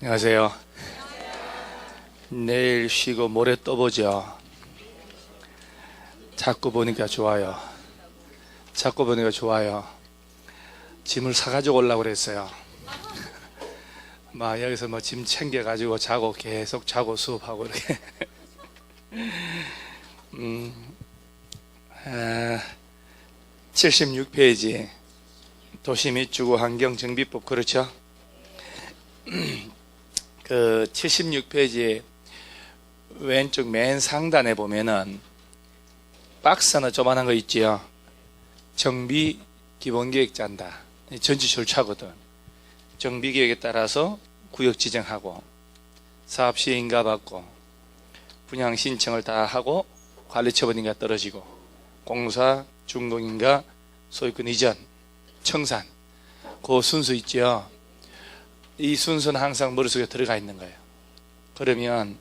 안녕하세요. 내일 쉬고 모레 또 보죠. 자꾸 보니까 좋아요. 자꾸 보니까 좋아요. 짐을 사가지고 오려고 그랬어요. 막 여기서 뭐 짐 챙겨가지고 자고 계속 자고 수업하고 이렇게. 76페이지 도시및 주거환경정비법, 그렇죠? 그 76페이지 왼쪽 맨 상단에 보면은 박스 하나 조만한 거 있지요. 정비 기본계획 짠다. 전지 절차거든. 정비계획에 따라서 구역 지정하고 사업 시행인가 받고 분양 신청을 다 하고 관리처분인가 떨어지고 공사 준공인가 소유권 이전 청산, 그 순서 있죠. 이 순서는 항상 머릿속에 들어가 있는 거예요. 그러면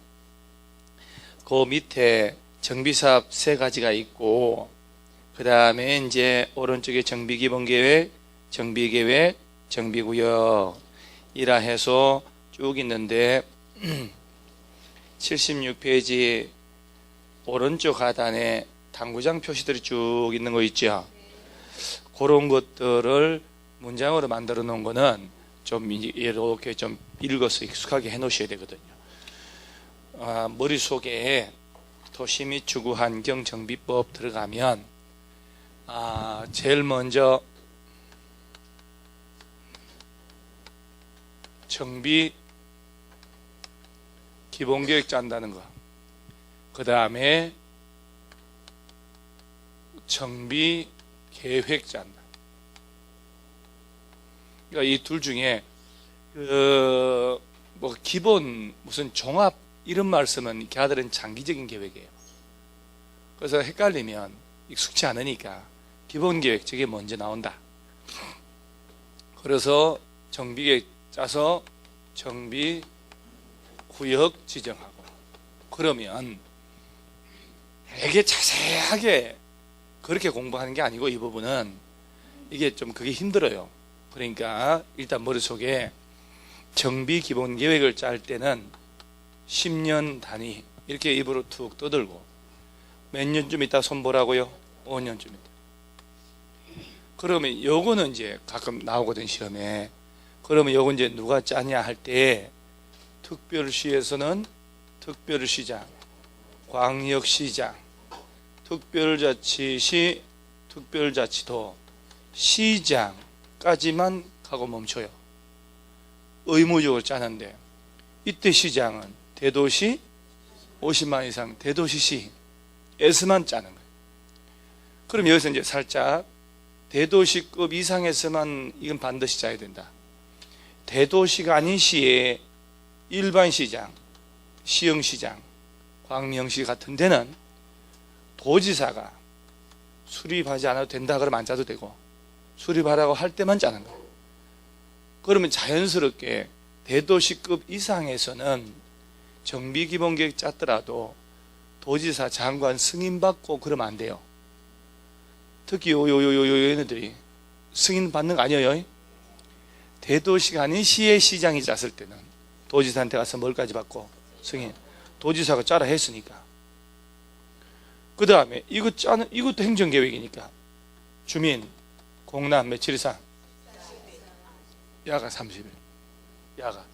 그 밑에 정비사업 3가지가 있고, 그 다음에 이제 오른쪽에 정비기본계획, 정비계획, 정비구역 이라 해서 쭉 있는데 76페이지 오른쪽 하단에 당구장 표시들이 쭉 있는 거 있죠. 그런 것들을 문장으로 만들어 놓은 거는 좀 이렇게 좀 읽어서 익숙하게 해 놓으셔야 되거든요. 머릿속에 도시 및 주거환경정비법 들어가면 제일 먼저 정비 기본계획 짠다는 거, 그 다음에 정비 계획 짠다. 그러니까 이 둘 중에 뭐 기본 무슨 종합 이런 말 쓰면 걔들은 장기적인 계획이에요. 그래서 헷갈리면 익숙치 않으니까 기본 계획 저게 먼저 나온다. 그래서 정비계획 짜서 정비 구역 지정하고, 그러면 되게 자세하게 그렇게 공부하는 게 아니고 이 부분은 이게 좀 그게 힘들어요. 그러니까 일단 머릿속에 정비 기본 계획을 짤 때는 10년 단위 이렇게 입으로 툭 떠들고, 몇 년쯤 있다 손보라고요? 5년쯤 있다. 그러면 요거는 이제 가끔 나오거든 시험에. 그러면 요거 이제 누가 짜냐 할 때 특별시에서는 특별시장, 광역시장, 특별자치시, 특별자치도, 시장 까지만 가고 멈춰요. 의무적으로 짜는데, 이때 시장은 대도시 50만 이상 대도시시에서만 짜는 거예요. 그럼 여기서 이제 살짝 대도시급 이상에서만 이건 반드시 짜야 된다. 대도시가 아닌 시에 일반 시장, 시흥시장, 광명시 같은 데는 도지사가 수립하지 않아도 된다 그러면 안 짜도 되고, 수립하라고 할 때만 짜는 거예요. 그러면 자연스럽게 대도시급 이상에서는 정비기본계획 짰더라도 도지사, 장관 승인받고 그러면 안 돼요. 특히 얘네들이 승인 받는 거 아니에요. 대도시가 아닌 시의 시장이 짰을 때는 도지사한테 가서 뭘까지 받고 승인, 도지사가 짜라 했으니까. 그 다음에 이것도 행정계획이니까 주민 공람 며칠 이상? 야가 30일. 야가.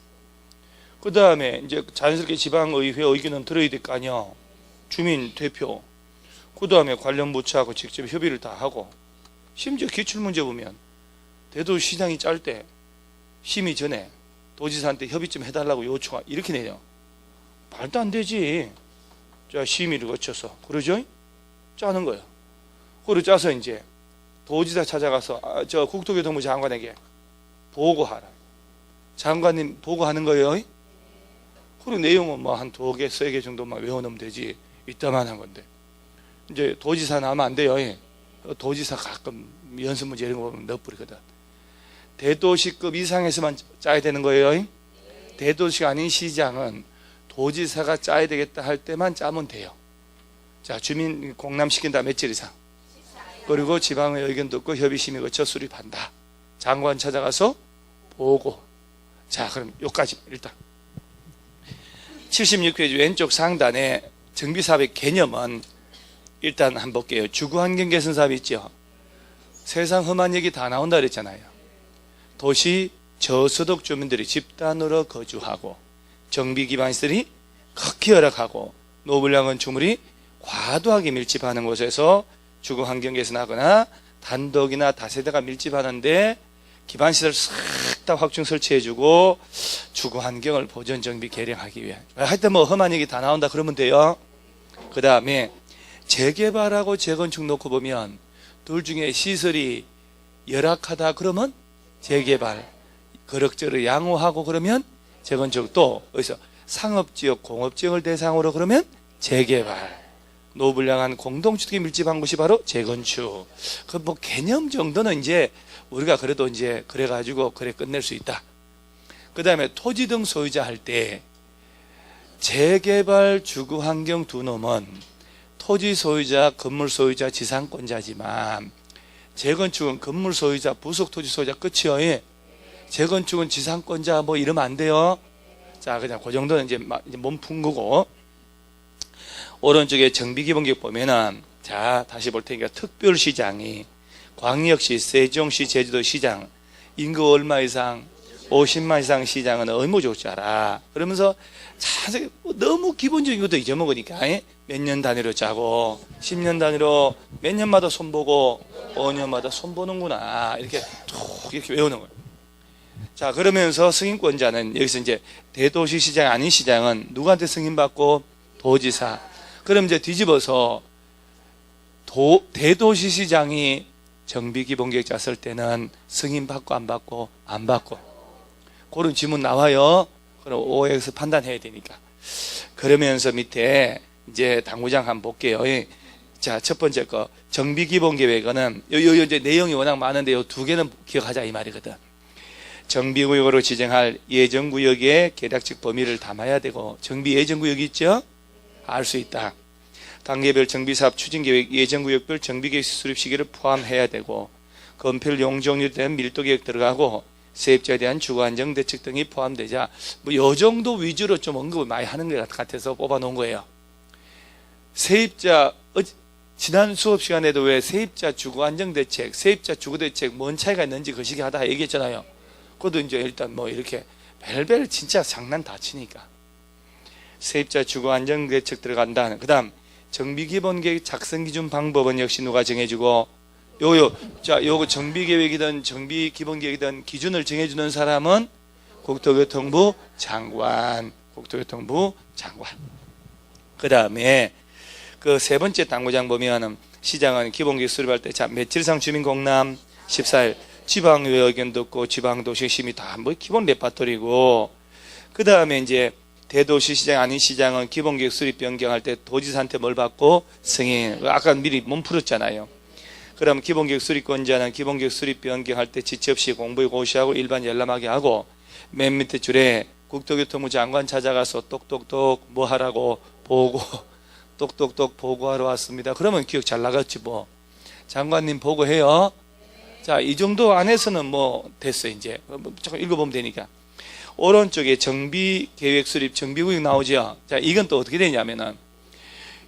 그 다음에 이제 자연스럽게 지방의회 의견은 들어야 될 거 아니야. 주민 대표. 그 다음에 관련 부처하고 직접 협의를 다 하고, 심지어 기출문제 보면 대도시장이 짤 때 심의 전에 도지사한테 협의 좀 해달라고 요청 이렇게 내요. 말도 안 되지. 자, 심의를 거쳐서 그러죠? 짜는 거예요. 그리고 짜서 이제 도지사 찾아가서 저 국토교통부 장관에게 보고하라. 장관님 보고하는 거예요. 그리고 내용은 뭐 한 2개, 3개 정도만 외워놓으면 되지. 이따만한 건데. 이제 도지사는 하면 안 돼요. 도지사 가끔 연습 문제 이런 거 보면 넣어버리거든. 대도시급 이상에서만 짜야 되는 거예요. 대도시가 아닌 시장은 도지사가 짜야 되겠다 할 때만 짜면 돼요. 자, 주민 공람시킨다 며칠 이상. 그리고 지방의 의견 듣고 협의심의 거쳐 수립한다. 장관 찾아가서 보고. 자, 그럼 여기까지 일단 76페이지 왼쪽 상단에 정비사업의 개념은 일단 한번 볼게요. 주거환경 개선 사업 있죠. 세상 험한 얘기 다 나온다 그랬잖아요. 도시 저소득 주민들이 집단으로 거주하고 정비 기반 시설이 극히 열악하고 노블량 건축물이 과도하게 밀집하는 곳에서 주거환경 개선하거나 단독이나 다세대가 밀집하는데 기반시설 싹 다 확충 설치해주고 주거환경을 보전 정비 개량하기 위해 하여튼 뭐 험한 얘기 다 나온다 그러면 돼요. 그 다음에 재개발하고 재건축 놓고 보면 둘 중에 시설이 열악하다 그러면 재개발, 그럭저럭 양호하고 그러면 재건축, 또 어디서 상업지역, 공업지역을 대상으로 그러면 재개발, 노블량한 공동주택이 밀집한 곳이 바로 재건축. 그 뭐 개념 정도는 이제 우리가 그래도 이제 그래가지고 그래 끝낼 수 있다. 그 다음에 토지 등 소유자 할 때 재개발 주거환경 두 놈은 토지 소유자, 건물 소유자, 지상권자지만 재건축은 건물 소유자, 부속 토지 소유자 끝이요. 예. 재건축은 지상권자 뭐 이러면 안 돼요. 자, 그냥 그 정도는 이제 몸 푼 거고. 오른쪽에 정비기본계획 보면은, 자, 다시 볼 테니까 특별시장이 광역시, 세종시, 제주도시장 인구 얼마 이상, 50만 이상 시장은 의무조차라. 그러면서 자세히 너무 기본적인 것도 잊어먹으니까 몇 년 단위로 짜고 10년 단위로 몇 년마다 손보고 5년마다 손보는구나 이렇게 툭 이렇게 외우는 거예요. 자, 그러면서 승인권자는 여기서 이제 대도시 시장 아닌 시장은 누구한테 승인받고? 도지사. 그럼 이제 뒤집어서 대도시 시장이 정비기본계획 짰을 때는 승인받고 안 받고? 안 받고. 그런 질문 나와요. 그럼 OX 판단해야 되니까. 그러면서 밑에 이제 당구장 한번 볼게요. 자, 첫 번째 거 정비기본계획은 이제 내용이 워낙 많은데 요 두 개는 기억하자 이 말이거든. 정비구역으로 지정할 예정구역의 계략적 범위를 담아야 되고, 정비 예정구역이 있죠? 알 수 있다. 단계별 정비사업 추진계획, 예정구역별 정비계획 수립 시기를 포함해야 되고, 건폐율 용적률에 대한 밀도계획 들어가고, 세입자에 대한 주거안정 대책 등이 포함되자 뭐 이 정도 위주로 좀 언급을 많이 하는 것 같아서 뽑아놓은 거예요. 세입자, 지난 수업 시간에도 왜 세입자 주거안정 대책, 세입자 주거대책 뭔 차이가 있는지 그 시기 하다 얘기했잖아요. 그것도 이제 일단 뭐 이렇게 벨벨 진짜 장난 다 치니까 세입자 주거안정대책 들어간다. 그 다음 정비기본계획 작성기준 방법은 역시 누가 정해주고, 요거 정비계획이든 정비기본계획이든 기준을 정해주는 사람은 국토교통부 장관. 그 다음에 그 세 번째 당구장 보면 시장은 기본계획 수립할 때, 자, 며칠상 주민공람 14일, 지방의회 의견 듣고 지방도시심의 다 뭐 기본 레파토리고, 그 다음에 이제 대도시 시장 아닌 시장은 기본계획 수립 변경할 때 도지사한테 뭘 받고? 승인. 아까 미리 몸 풀었잖아요. 그럼 기본계획 수립권자는 기본계획 수립 변경할 때 지체 없이 공부에 고시하고 일반 열람하게 하고, 맨 밑에 줄에 국토교통부 장관 찾아가서 똑똑똑 뭐 하라고? 보고. 똑똑똑 보고하러 왔습니다. 그러면 기억 잘 나갔지 뭐. 장관님 보고해요. 자, 이 정도 안에서는 뭐 됐어 이제. 잠깐 읽어보면 되니까. 오른쪽에 정비계획 수립 정비구역 나오죠. 자, 이건 또 어떻게 되냐면은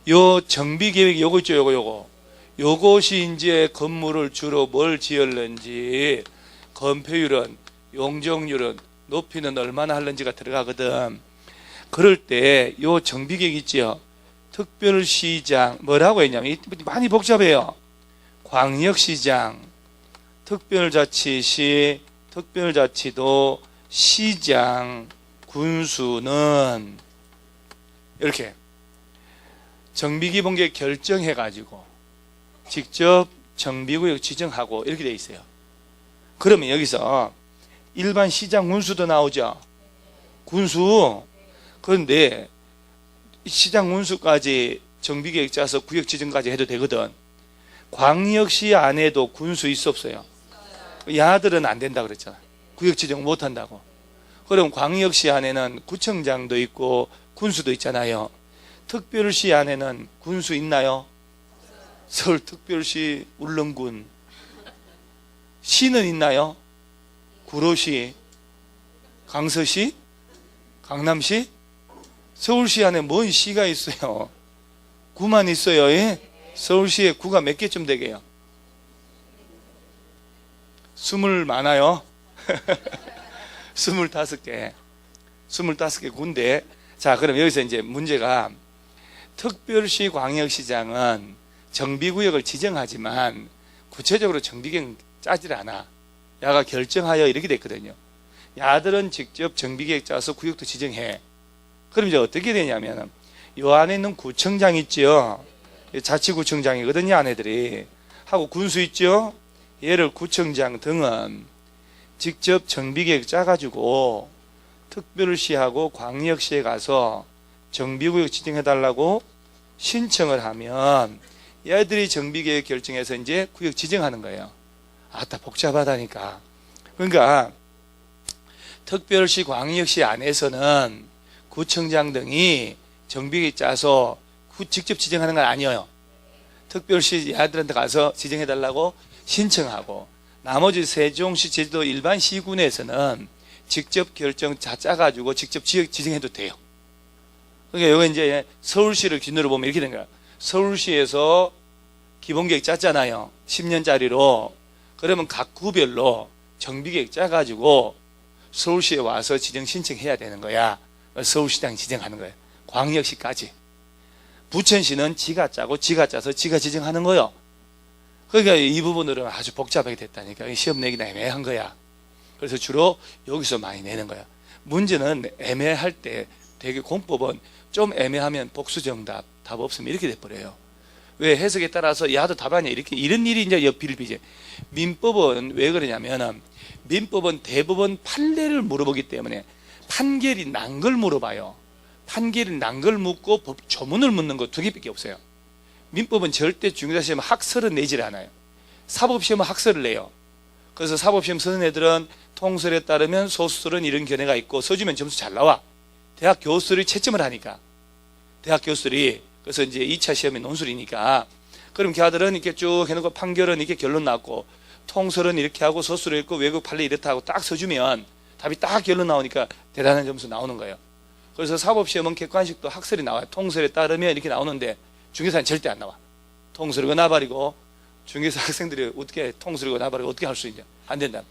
요 정비계획 요거 있죠. 요것이 이제 건물을 주로 뭘 지었는지, 건폐율은, 용적률은, 높이는 얼마나 하는지가 들어가거든. 그럴 때 요 정비계획 있죠. 특별시장 뭐라고 했냐면 많이 복잡해요. 광역시장, 특별자치시, 특별자치도, 시장, 군수는 이렇게 정비기본계획 결정해가지고 직접 정비구역 지정하고 이렇게 돼 있어요. 그러면 여기서 일반 시장 군수도 나오죠. 군수. 그런데 시장 군수까지 정비계획 짜서 구역 지정까지 해도 되거든. 광역시 안에도 군수 있어 없어요? 야들은 안 된다 그랬잖아. 구역 지정 못 한다고. 그럼 광역시 안에는 구청장도 있고 군수도 있잖아요. 특별시 안에는 군수 있나요? 서울특별시 울릉군. 시는 있나요? 구로시, 강서시, 강남시, 서울시 안에 뭔 시가 있어요? 구만 있어요. 예? 서울시에 구가 몇 개쯤 되게요? 20 많아요. 25개. 25개 군데. 자, 그럼 여기서 이제 문제가, 특별시 광역시장은 정비구역을 지정하지만 구체적으로 정비계획 짜질 않아. 야가 결정하여 이렇게 됐거든요. 야들은 직접 정비계획 짜서 구역도 지정해. 그럼 이제 어떻게 되냐면, 요 안에 있는 구청장 있죠. 자치구청장이거든요, 아내들이. 하고 군수 있죠. 얘를 구청장 등은 직접 정비계획 짜가지고 특별시하고 광역시에 가서 정비구역 지정해달라고 신청을 하면 얘들이 정비계획 결정해서 이제 구역 지정하는 거예요. 아따, 복잡하다니까. 그러니까 특별시, 광역시 안에서는 구청장 등이 정비계획 짜서 직접 지정하는 건 아니에요. 특별시 얘들한테 가서 지정해달라고 신청하고, 나머지 세종시, 제주도 일반 시군에서는 직접 결정 짜가지고 직접 지역 지정해도 돼요. 그러니까 여기 이제 서울시를 기준으로 보면 이렇게 된 거야. 서울시에서 기본계획 짰잖아요. 10년짜리로. 그러면 각 구별로 정비계획 짜가지고 서울시에 와서 지정 신청해야 되는 거야. 서울시장 지정하는 거예요. 광역시까지. 부천시는 지가 짜고 지가 짜서 지가 지정하는 거예요. 그러니까 이 부분으로는 아주 복잡하게 됐다니까. 시험 내기나 애매한 거야. 그래서 주로 여기서 많이 내는 거야. 문제는 애매할 때 되게 공법은 좀 애매하면 복수정답, 답 없으면 이렇게 돼버려요. 왜? 해석에 따라서 야도 답 아니야. 이렇게, 이런 일이 이제 옆비일비지. 민법은 왜 그러냐면, 민법은 대법원 판례를 물어보기 때문에 판결이 난 걸 물어봐요. 판결이 난 걸 묻고 법 조문을 묻는 거 두 개밖에 없어요. 민법은 절대 중개사 시험은 학설은 내질 않아요. 사법시험은 학설을 내요. 그래서 사법시험 쓰는 애들은 통설에 따르면 소수설은 이런 견해가 있고 써주면 점수 잘 나와. 대학 교수들이 채점을 하니까. 대학 교수들이. 그래서 이제 2차 시험이 논술이니까. 그럼 걔들은 이렇게 쭉 해놓고 판결은 이렇게 결론 났고, 통설은 이렇게 하고 소수를 읽고 외국 판례 이렇다 하고 딱 써주면 답이 딱 결론 나오니까 대단한 점수 나오는 거예요. 그래서 사법시험은 객관식도 학설이 나와요. 통설에 따르면 이렇게 나오는데 중개사는 절대 안 나와. 통설이고 나발이고, 중개사 학생들이 어떻게 통설이고 나발이고 어떻게 할 수 있냐. 안 된다.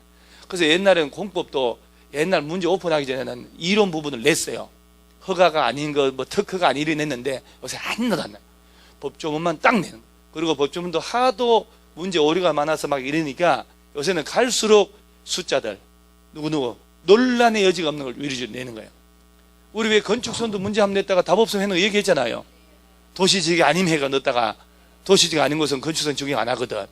그래서 옛날에는 공법도 옛날 문제 오픈하기 전에는 이론 부분을 냈어요. 허가가 아닌 거, 뭐 특허가 아닌 일을 냈는데 요새 하나도 안 나요. 법조문만 딱 내는 거예요. 그리고 법조문도 하도 문제 오류가 많아서 막 이러니까 요새는 갈수록 숫자들, 누구누구 논란의 여지가 없는 걸 위주로 내는 거예요. 우리 왜 건축선도 문제 한번 냈다가 답 없으면 해놓은 거 얘기했잖아요. 도시지역이 아닌 해가 넣었다가 도시지역 아닌 곳은 건축선 적용 안 하거든.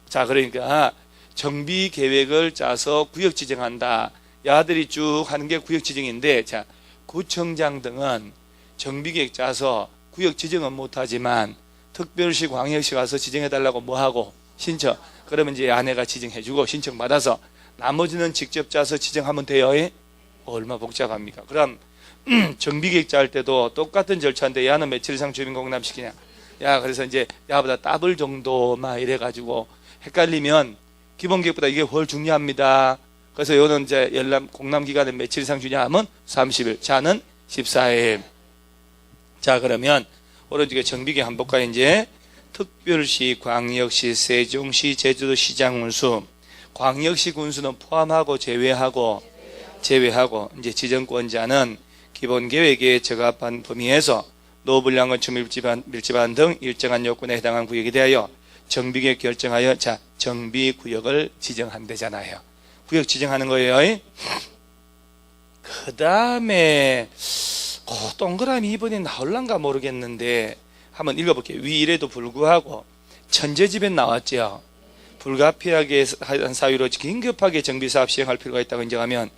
자, 그러니까 정비 계획을 짜서 구역 지정한다. 야들이 쭉 하는 게 구역 지정인데, 자, 구청장 등은 정비계획 짜서 구역 지정은 못하지만 특별시, 광역시 가서 지정해달라고 뭐하고 신청. 그러면 이제 아내가 지정해주고 신청받아서 나머지는 직접 짜서 지정하면 돼요. 얼마 복잡합니까? 그럼 정비계획 짤 때도 똑같은 절차인데 야는 며칠 이상 주민 공납시키냐. 야, 그래서 이제 야보다 더블 정도만 이래가지고 헷갈리면 기본계획보다 이게 훨 중요합니다. 그래서 요는 이제 공납 기간은 며칠 이상 주냐 하면 30일, 자는 14일. 자, 그러면 오른쪽에 정비계획 한번 볼까요? 이제 특별시, 광역시, 세종시, 제주도 시장 군수, 광역시 군수는 포함하고 제외하고 이제 지정권자는 기본계획에 적합한 범위에서 노블량 건축 밀집안 등 일정한 요건에 해당한 구역에 대하여 정비계획 결정하여, 자, 정비구역을 지정한대잖아요. 구역 지정하는 거예요. 그 다음에 동그라미 이번에 나올란가 모르겠는데 한번 읽어볼게요. 위일에도 불구하고 천재지변 나왔죠. 불가피하게 한 사유로 긴급하게 정비사업 시행할 필요가 있다고 인정하면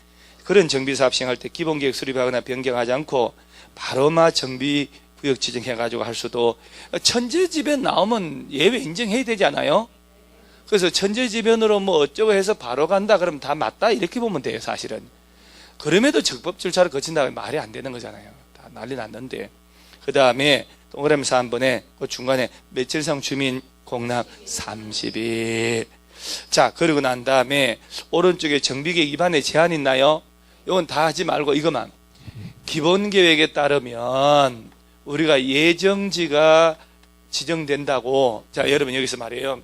그런 정비사업 시행할 때 기본계획 수립하거나 변경하지 않고 바로만 정비구역 지정해가지고 할 수도, 천재지변 나오면 예외 인정해야 되지 않아요? 그래서 천재지변으로 뭐 어쩌고 해서 바로 간다 그러면 다 맞다 이렇게 보면 돼요. 사실은 그럼에도 적법 절차를 거친다면 말이 안 되는 거잖아요. 다 난리 났는데. 그 다음에 동그라미 3번에 그 중간에 며칠상 주민 공납 30일. 자, 그러고 난 다음에 오른쪽에 정비계획 위반에 제한 있나요? 이건 다 하지 말고 이것만 기본계획에 따르면 우리가 예정지가 지정된다고. 자, 여러분 여기서 말이에요.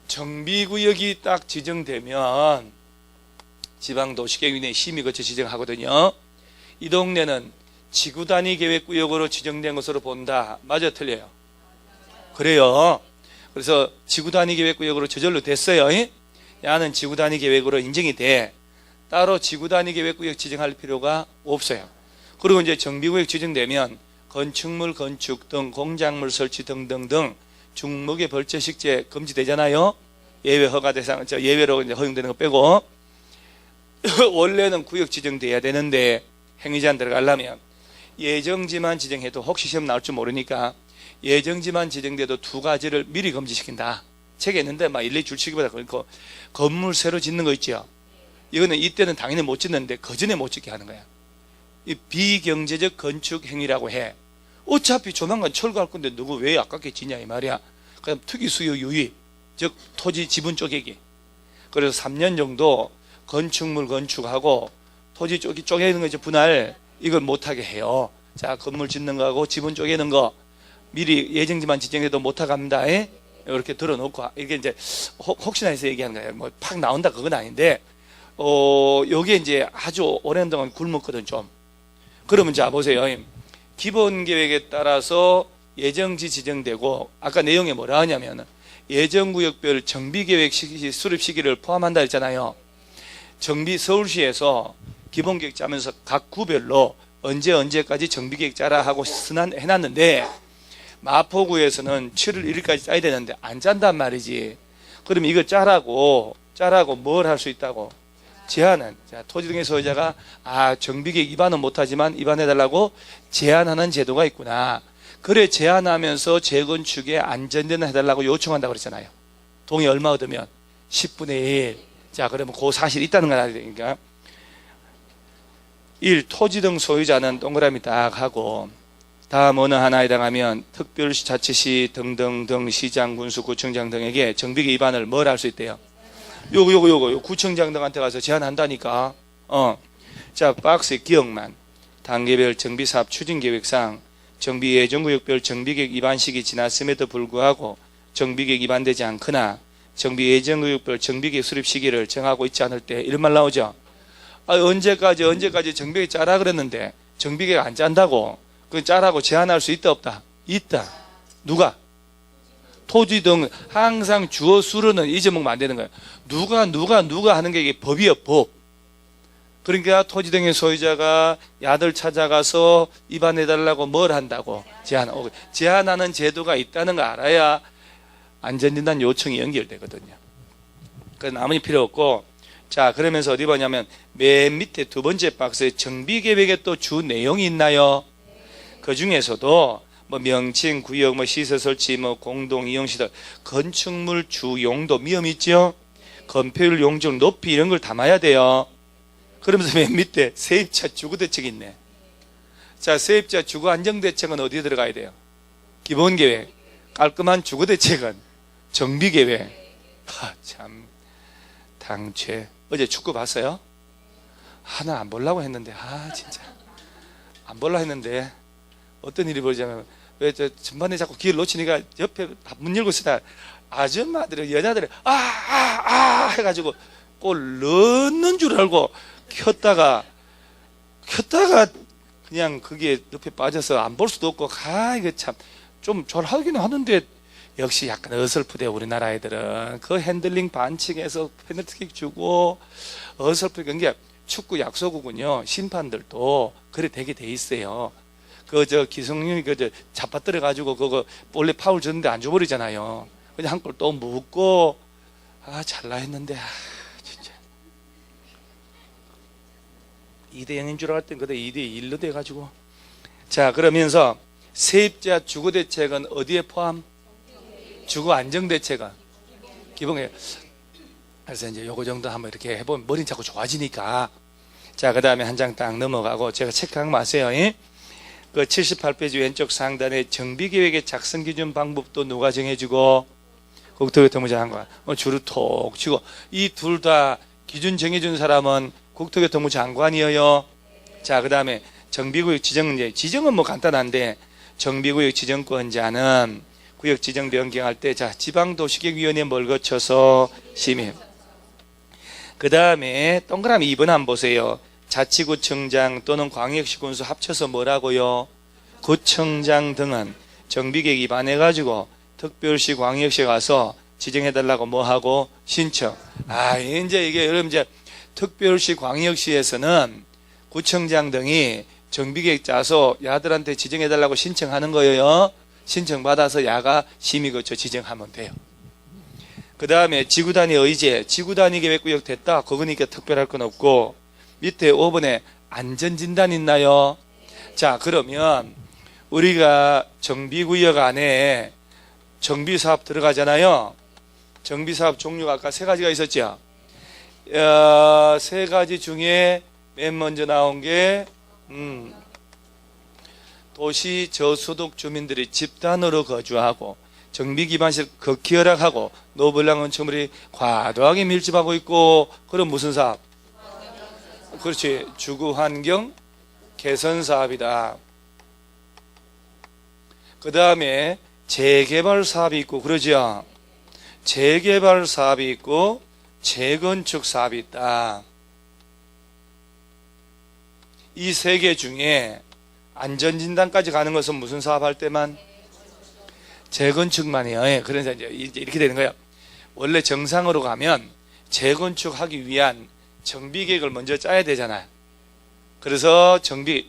정비구역이 딱 지정되면 지방도시계획위원회 심의 거쳐 지정하거든요. 이 동네는 지구단위 계획구역으로 지정된 것으로 본다. 맞아, 틀려요? 그래요. 그래서 지구단위 계획구역으로 저절로 됐어요. 야는 지구단위 계획으로 인정이 돼. 따로 지구단위 계획구역 지정할 필요가 없어요. 그리고 이제 정비구역 지정되면 건축물 건축 등 공작물 설치 등등등 중목의 벌채식재 금지되잖아요. 예외 허가 대상, 예외로 이제 허용되는 거 빼고. 원래는 구역 지정돼야 되는데 행위제한 들어가려면 예정지만 지정해도 혹시 시험 나올 줄 모르니까 예정지만 지정돼도 두 가지를 미리 금지시킨다. 책에 있는데 막 일일이 줄치기보다 그렇고, 건물 새로 짓는 거 있죠. 이거는 이때는 당연히 못 짓는데 그 전에 못 짓게 하는 거야. 이 비경제적 건축 행위라고 해. 어차피 조만간 철거할 건데 누구 왜 아깝게 짓냐 이 말이야. 그럼 특이 수요 유의, 즉 토지 지분 쪼개기. 그래서 3년 정도 건축물 건축하고 토지 쪼개는 거 이제 분할 이걸 못하게 해요. 자, 건물 짓는 거하고 지분 쪼개는 거 미리 예정지만 지정해도 못하게 합니다. 이렇게 들어놓고, 이게 이제 혹시나 해서 얘기하는 거예요. 뭐 팍 나온다 그건 아닌데, 요게 이제 아주 오랜 동안 굶었거든 좀. 그러면 자 보세요. 기본 계획에 따라서 예정지 지정되고, 아까 내용에 뭐라 하냐면 예정구역별 정비계획 시기, 수립 시기를 포함한다 했잖아요. 서울시에서 기본계획 짜면서 각 구별로 언제까지 정비계획 짜라 하고 해놨는데, 마포구에서는 7월 1일까지 짜야 되는데 안 짠단 말이지. 그럼 이거 짜라고 뭘 할 수 있다고? 제한은. 자, 토지 등의 소유자가 정비계획 위반은 못하지만 위반해달라고 제한하는 제도가 있구나. 그래, 제한하면서 재건축에 안전대는 해달라고 요청한다고 그랬잖아요. 동의 얼마 얻으면? 10분의 1. 자, 그러면 그 사실이 있다는 걸 알아야 되니까. 1. 토지 등 소유자는 동그라미 딱 하고, 다음 어느 하나에 해당하면 특별자치시 등등등 시장, 군수, 구청장 등에게 정비계획 위반을 뭘 할 수 있대요? 요거 구청장 등한테 가서 제안한다니까. 자, 박스에 기억만. 단계별 정비사업 추진계획상 정비 예정구역별 정비계획 위반 시기 지났음에도 불구하고 정비계획 위반되지 않거나 정비 예정구역별 정비계획 수립 시기를 정하고 있지 않을 때 이런 말 나오죠. 언제까지 정비계획 짜라 그랬는데 정비계획 안 짠다고. 그 짜라고 제한할 수 있다 없다? 있다. 누가? 토지 등 항상 주어 수로는 잊어먹으면 안 되는 거예요. 누가 하는 게 이게 법이에요, 법. 그러니까 토지 등의 소유자가 야들 찾아가서 위반해달라고 뭘 한다고? 제한하는 제도가 있다는 거 알아야 안전진단 요청이 연결되거든요. 그래서 나머지 필요 없고. 자, 그러면서 어디 보냐면 맨 밑에 두 번째 박스에 정비계획에 또 주 내용이 있나요? 그 중에서도 뭐 명칭, 구역, 뭐 시설 설치, 뭐 공동 이용 시설, 건축물 주 용도 위험 있죠? 건폐율, 용적, 높이 이런 걸 담아야 돼요. 그러면서 맨 밑에 세입자 주거 대책이 있네. 자, 세입자 주거 안정 대책은 어디에 들어가야 돼요? 기본 계획. 깔끔한 주거 대책은 정비 계획. 참 당최. 어제 축구 봤어요? 하나 안 보려고 했는데 진짜 안 보려고 했는데 어떤 일이 벌어지냐면, 왜 저 전반에 자꾸 기회를 놓치니까 옆에 문 열고 있으다 아줌마들이, 여자들이 해가지고 골 넣는 줄 알고 켰다가 그냥 그게 옆에 빠져서 안 볼 수도 없고, 이거 참 좀 잘하긴 하는데 역시 약간 어설프대. 우리나라 애들은 그 핸들링 반칙에서 페널티킥 주고 어설프게. 게 축구 약소국은요, 심판들도 그래 되게 돼 있어요. 기성용이 잡아뜨려 가지고 그거 원래 파울 줬는데 안 줘버리잖아요. 그냥 한 골 또 묻고 잘라 했는데 진짜 2대0인 줄 알았더니 그때 2대1로 돼가지고. 자, 그러면서 세입자 주거대책은 어디에 포함? 주거 안정대책은 기본에. 그래서 이제 요거 정도 한번 이렇게 해보면 머리는 자꾸 좋아지니까. 자, 그 다음에 한 장 딱 넘어가고 제가 체크한 거 아세요? 그 78페이지 왼쪽 상단에 정비계획의 작성 기준 방법도 누가 정해주고? 국토교통부 장관. 줄을 톡 치고. 이 둘 다 기준 정해준 사람은 국토교통부 장관이에요. 자, 그 다음에 정비구역 지정, 이제 지정은 뭐 간단한데, 정비구역 지정권자는 구역 지정 변경할 때, 자, 지방도시계획위원회 뭘 거쳐서 심의. 그 다음에 동그라미 2번 한번 보세요. 자치구청장 또는 광역시 군수 합쳐서 뭐라고요? 구청장 등은 정비계획 위반해가지고 특별시 광역시에 가서 지정해달라고 뭐하고 신청. 이제 이게 여러분 이제 특별시 광역시에서는 구청장 등이 정비계획 짜서 야들한테 지정해달라고 신청하는 거예요. 신청받아서 야가 심의 거쳐 지정하면 돼요. 그 다음에 지구단위 의제, 지구단위 계획구역 됐다. 그거니까 특별할 건 없고, 밑에 5번에 안전진단 있나요? 자, 그러면 우리가 정비구역 안에 정비사업 들어가잖아요. 정비사업 종류가 아까 3가지가 있었죠. 3가지 중에 맨 먼저 나온 게 도시 저소득 주민들이 집단으로 거주하고 정비기반시설 극히 열악하고 노블랑 건물이 과도하게 밀집하고 있고, 그럼 무슨 사업? 그렇지, 주거환경 개선 사업이다. 그 다음에 재개발 사업이 있고, 그러죠. 재개발 사업이 있고 재건축 사업이 있다. 이 3개 중에 안전진단까지 가는 것은 무슨 사업 할 때만? 재건축만이에요. 그래서 이제 이렇게 되는 거예요. 원래 정상으로 가면 재건축하기 위한 정비계획을 먼저 짜야 되잖아요. 그래서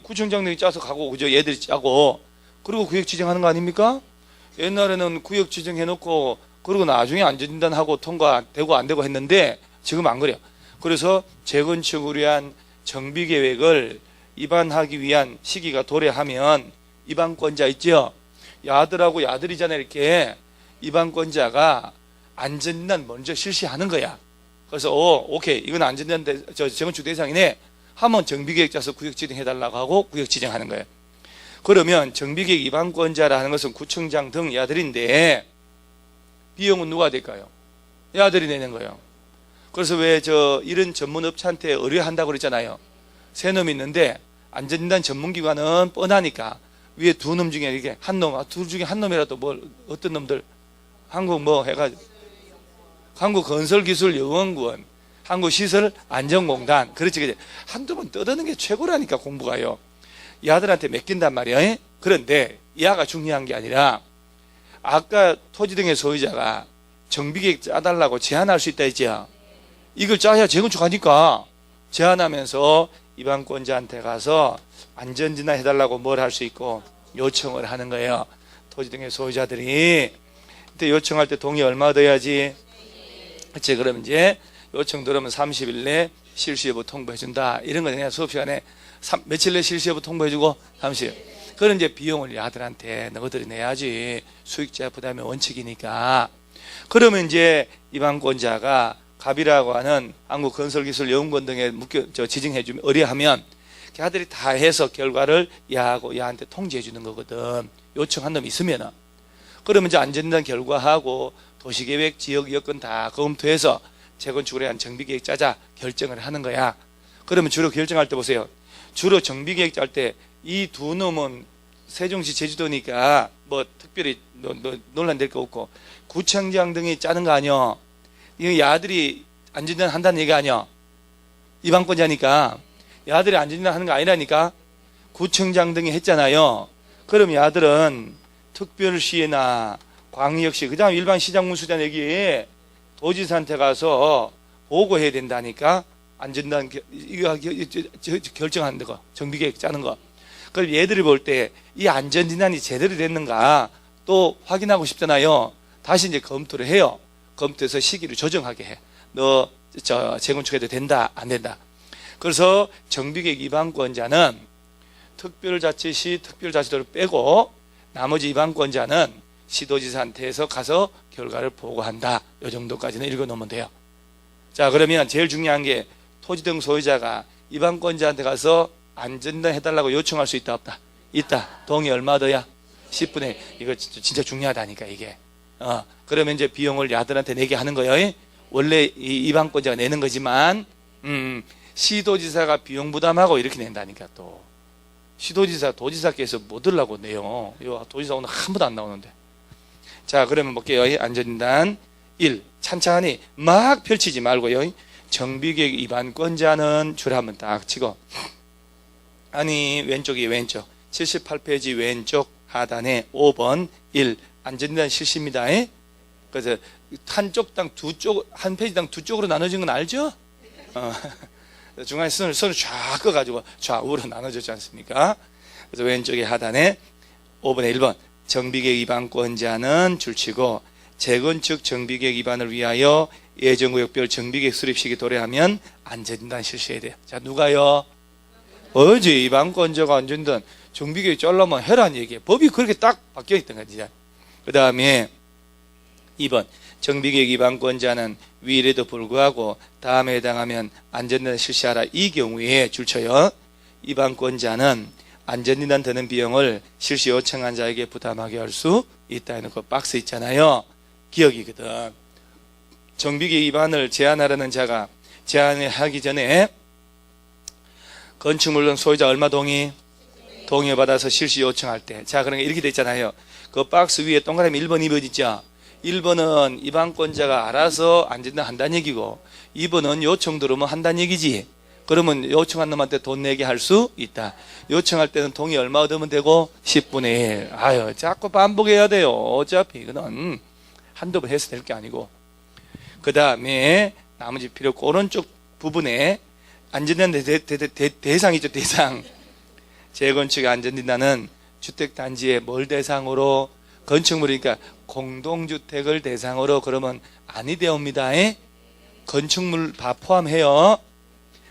구청장들이 짜서 가고, 그죠? 얘들이 짜고, 그리고 구역 지정하는 거 아닙니까? 옛날에는 구역 지정해놓고, 그리고 나중에 안전진단하고 통과되고 안 되고 했는데, 지금 안 그래요. 그래서 재건축을 위한 정비계획을 입안하기 위한 시기가 도래하면 입안권자 있죠? 야들하고 야들이잖아요. 이렇게 입안권자가 안전진단 먼저 실시하는 거야. 그래서 오케이, 이건 안전진단 재건축 대상이네 하면 정비계획 짜서 구역 지정해달라고 하고 구역 지정하는 거예요. 그러면 정비계획 입안권자라는 것은 구청장 등 야들인데, 비용은 누가 될까요? 야들이 내는 거예요. 그래서 왜 이런 전문업체한테 의뢰한다고 그랬잖아요. 3놈이 있는데 안전진단 전문기관은 뻔하니까 위에 2놈 중에 이렇게 둘 중에 한 놈이라도 어떤 놈들, 한국건설기술연구원, 한국시설안전공단, 그렇지. 한두 번 떠드는 게 최고라니까, 공부가요. 야들한테 맡긴단 말이야. 그런데 야가 중요한 게 아니라, 아까 토지 등의 소유자가 정비계획 짜달라고 제안할 수 있다 했죠. 이걸 짜야 재건축하니까 제안하면서 입안권자한테 가서 안전진단 해달라고 뭘 할 수 있고 요청을 하는 거예요. 토지 등의 소유자들이. 그때 요청할 때 동의 얼마 더해야지? 그치. 그럼 이제 요청 들으면 30일 내 실시여부 통보해준다. 이런 거 그냥 수업 시간에 며칠 내 실시여부 통보해주고 30일. 그런 이제 비용을 야들한테 너희들이 내야지. 수익자 부담의 원칙이니까. 그러면 이제 입안권자가 갑이라고 하는 한국건설기술연구원 등에 지정해주면, 의뢰하면 걔들이 다 해서 결과를 야하고 야한테 통지해 주는 거거든. 요청한 놈이 있으면은. 그러면 이제 안전진단 결과하고 도시계획, 지역 여건 다 검토해서 재건축을 위한 정비계획 짜자 결정을 하는 거야. 그러면 주로 결정할 때 보세요. 주로 정비계획 짤 때 이 2놈은 세종시 제주도니까 뭐 특별히 논란될 거 없고, 구청장 등이 짜는 거 아니야. 이거 야들이 안전진단 한다는 얘기 아니야. 입안권자니까. 야들이 안전진단 하는 거 아니라니까. 구청장 등이 했잖아요. 그럼 야들은 특별시나 광역시, 그 다음 일반 시장문수자 내기 도지사한테 가서 보고해야 된다니까. 안전진단 이거 결정하는 거, 정비계획 짜는 거. 그럼 얘들이 볼 때 이 안전진단이 제대로 됐는가 또 확인하고 싶잖아요. 다시 이제 검토를 해요. 검토해서 시기를 조정하게 해. 너 재건축해도 된다, 안 된다. 그래서 정비계획 입안권자는 특별자치시, 특별자치도를 빼고 나머지 입안권자는 시도지사한테 해서 가서 결과를 보고한다. 이 정도까지는 읽어놓으면 돼요. 자, 그러면 제일 중요한 게 토지 등 소유자가 입안권자한테 가서 안전진단 해달라고 요청할 수 있다, 없다? 있다. 동의 얼마 더야? 10분의. 이거 진짜 중요하다니까, 이게. 그러면 이제 비용을 야들한테 내게 하는 거예요. 원래 이 입안권자가 내는 거지만, 시도지사가 비용 부담하고 이렇게 낸다니까. 또 시도지사 도지사께서 뭐 들라고 내요. 요 도지사 오늘 한 번도 안 나오는데. 자, 그러면 볼게요. 안전진단 1. 찬찬히 막 펼치지 말고요. 정비계획 위반권자는 줄 한번 딱 치고, 아니 왼쪽이 왼쪽 78페이지 왼쪽 하단에 5번 1. 안전진단 실시입니다. 그래서 한쪽당 한 페이지당 두 쪽으로 나눠진 건 알죠? 중간에 선을 쫙 꺼가지고 좌우로 나눠졌지 않습니까? 그래서 왼쪽에 하단에 5번에 1번 정비계획 위반권자는 줄치고, 재건축 정비계획 위반을 위하여 예정구역별 정비계획 수립 시기 도래하면 안전진단 실시해야 돼요. 자, 누가요? 어제 위반권자가 안전진단 정비계획 짤라면 해라는 얘기예요. 법이 그렇게 딱 바뀌어 있던 거지. 그 다음에 2번 정비계획 위반권자는 위일에도 불구하고 다음에 해당하면 안전진단 실시하라. 이 경우에 줄쳐요. 위반권자는 안전진단 드는 비용을 실시 요청한 자에게 부담하게 할 수 있다 해놓고 박스 있잖아요. 기억이거든. 정비계획 위반을 제한하려는 자가 제한을 하기 전에 건축물론 소유자 얼마 동의 받아서 실시 요청할 때, 자, 그러니까 이렇게 돼 있잖아요. 그 박스 위에 동그라미 1번, 2번 있죠. 1번은 위반권자가 알아서 안전진단 한다는 얘기고, 2번은 요청 들어오면 한다는 얘기지. 그러면 요청한 놈한테 돈 내게 할 수 있다. 요청할 때는 동의 얼마 얻으면 되고 10분의 1. 아유, 자꾸 반복해야 돼요. 어차피 이거는 한두 번 해서 될 게 아니고. 그 다음에 나머지 필요 없고, 오른쪽 부분에 안전진단 대상이죠. 대상. 재건축 안전진단은 주택단지에 뭘 대상으로? 건축물이니까 공동주택을 대상으로. 그러면 아니 되옵니다. 건축물 다 포함해요.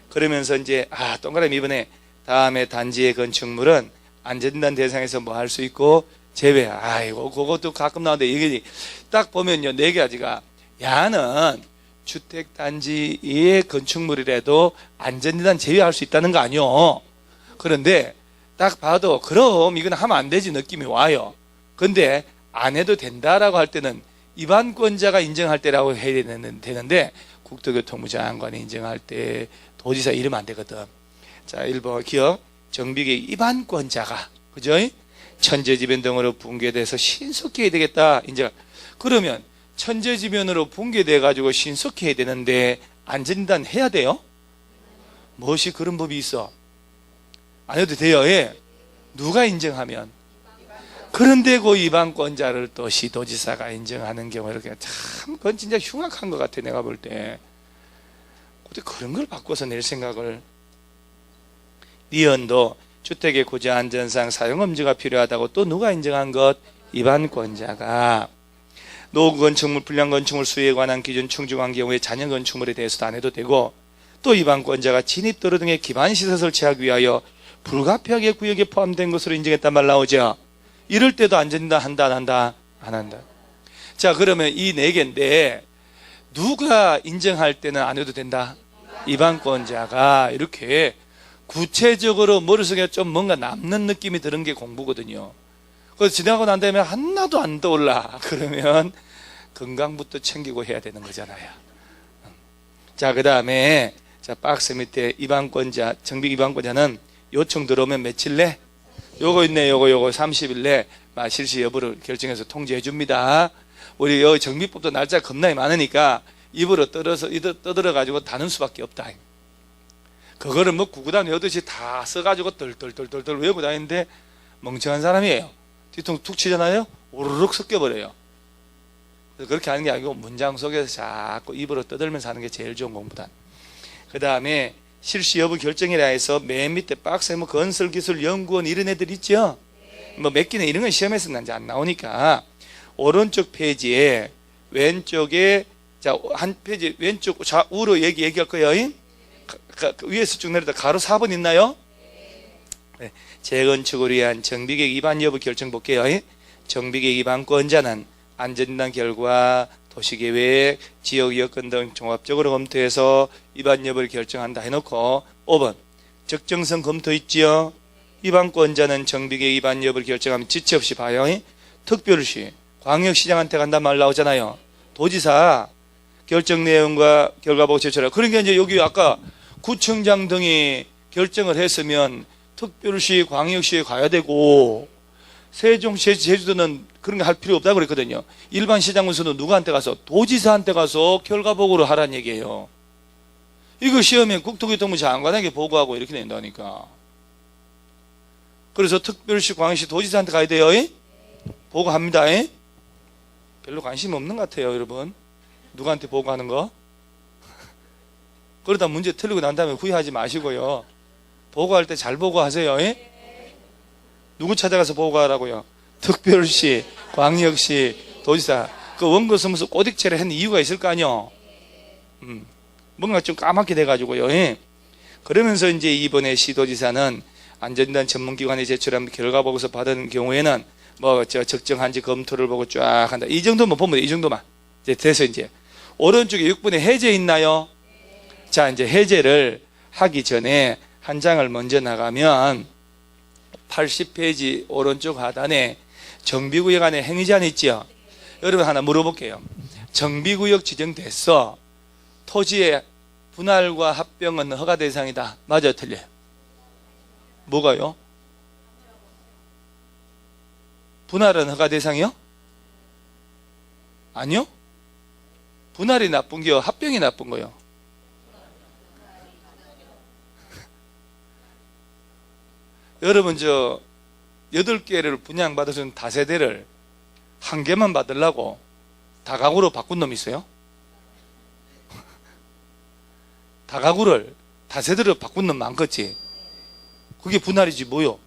그러면서 이제 동그라미 이번에 다음에 단지의 건축물은 안전진단 대상에서 뭐 할 수 있고 제외. 아이고, 그것도 가끔 나오는데 이게 딱 보면요, 4가지가 야는 주택단지의 건축물이라도 안전진단 제외할 수 있다는 거 아니요. 그런데 딱 봐도 그럼 이건 하면 안 되지 느낌이 와요. 근데 안 해도 된다라고 할 때는 위반권자가 인정할 때라고 해야 되는데 국토교통부 장관이 인정할 때 도지사 이러면 안 되거든. 자, 1번 기억. 정비계획 위반권자가, 그죠? 천재지변 등으로 붕괴돼서 신속히 해야 되겠다. 인정. 그러면 천재지변으로 붕괴돼 가지고 신속히 해야 되는데 안전진단 해야 돼요? 무엇이 그런 법이 있어? 안 해도 돼요. 예. 누가 인정하면? 그런데 그 위반권자를 또 시도지사가 인정하는 경우, 이렇게 참 그건 진짜 흉악한 것 같아. 내가 볼 때. 어떻게 그런 걸 바꿔서 낼 생각을. 니은도 주택의 구조 안전상 사용금지가 필요하다고 또 누가 인정한 것? 위반권자가. 노후 건축물, 불량 건축물 수요에 관한 기준 충족한 경우에 잔여 건축물에 대해서도 안 해도 되고, 또 위반권자가 진입도로 등의 기반시설 설치하기 위하여 불가피하게 구역에 포함된 것으로 인정했단 말 나오죠. 이럴 때도 안전진단 한다, 안 한다? 안 한다. 자, 그러면 이 4개인데 누가 인정할 때는 안 해도 된다? 위반권자가. 이렇게 구체적으로 머릿속에 좀 뭔가 남는 느낌이 드는 게 공부거든요. 그래서 지나고 난 다음에 하나도 안 떠올라. 그러면 건강부터 챙기고 해야 되는 거잖아요. 자, 그 다음에 자, 박스 밑에 위반권자, 정비 위반권자는 요청 들어오면 며칠 내? 요거 있네. 요거 30일 내 실시 여부를 결정해서 통지해 줍니다. 우리 여기 정비법도 날짜 겁나게 많으니까 입으로 떠들어 가지고 다는 수밖에 없다. 그거를 뭐 구구단 외우듯이 다 써가지고 덜덜덜덜 외우고 다니는데 멍청한 사람이에요. 뒤통 툭 치잖아요. 오르륵 섞여버려요. 그래서 그렇게 하는 게 아니고 문장 속에서 자꾸 입으로 떠들면서 하는 게 제일 좋은 공부다. 그 다음에 실시 여부 결정이라 해서 맨 밑에 박스에 뭐 건설기술연구원 이런 애들 있죠. 뭐 몇 개는 이런 건 시험에서는 이제 안 나오니까 오른쪽 페이지에 왼쪽에 자, 한 페이지 왼쪽 좌우로 얘기할 거예요. 위에서 쭉 내려다 가로 4번 있나요? 네. 재건축을 위한 정비계획 위반 여부 결정 볼게요. 정비계획 위반권자는 안전진단 결과 도시계획, 지역 여건 등 종합적으로 검토해서 위반 여부를 결정한다 해놓고 5번 적정성 검토 있지요. 위반권자는 정비계획 위반 여부를 결정하면 지체 없이 봐요. 특별시 광역시장한테 간단 말 나오잖아요. 도지사 결정 내용과 결과 보고 제출하라. 그러니까 이제 여기 아까 구청장 등이 결정을 했으면 특별시, 광역시에 가야 되고, 세종시, 제주도는 그런 거 할 필요 없다고 그랬거든요. 일반 시장에서는 누구한테 가서? 도지사한테 가서 결과 보고를 하라는 얘기예요. 이거 시험에 국토교통부 장관에게 보고하고 이렇게 낸다니까. 그래서 특별시, 광역시, 도지사한테 가야 돼요. 보고합니다. 별로 관심 없는 것 같아요, 여러분. 누구한테 보고하는 거? 그러다 문제 틀리고 난 다음에 후회하지 마시고요. 보고할 때 잘 보고하세요. 누구 찾아가서 보고하라고요? 특별시, 광역시, 도지사. 그 원고 서면서 꼬딕체를 했는 이유가 있을 거 아니요? 뭔가 좀 까맣게 돼가지고요. 그러면서 이제 이번에 시도지사는 안전단 전문기관에 제출한 결과 보고서 받은 경우에는 적정한지 검토를 보고 쫙 한다. 이 정도만 보면 돼. 이 정도만. 이제 돼서 이제 오른쪽에 6분에 해제 있나요? 자, 이제 해제를 하기 전에 한 장을 먼저 나가면 80페이지 오른쪽 하단에 정비구역 안에 행위제한 있죠? 여러분 하나 물어볼게요. 정비구역 지정됐어. 토지의 분할과 합병은 허가 대상이다. 맞아요, 틀려요? 뭐가요? 분할은 허가 대상이요? 아니요? 분할이 나쁜 게요? 합병이 나쁜 거요? 여러분 8개를 분양받으신 다세대를 한 개만 받으려고 다가구로 바꾼 놈 있어요? 다가구를 다세대로 바꾼 놈 많겠지. 그게 분할이지 뭐요?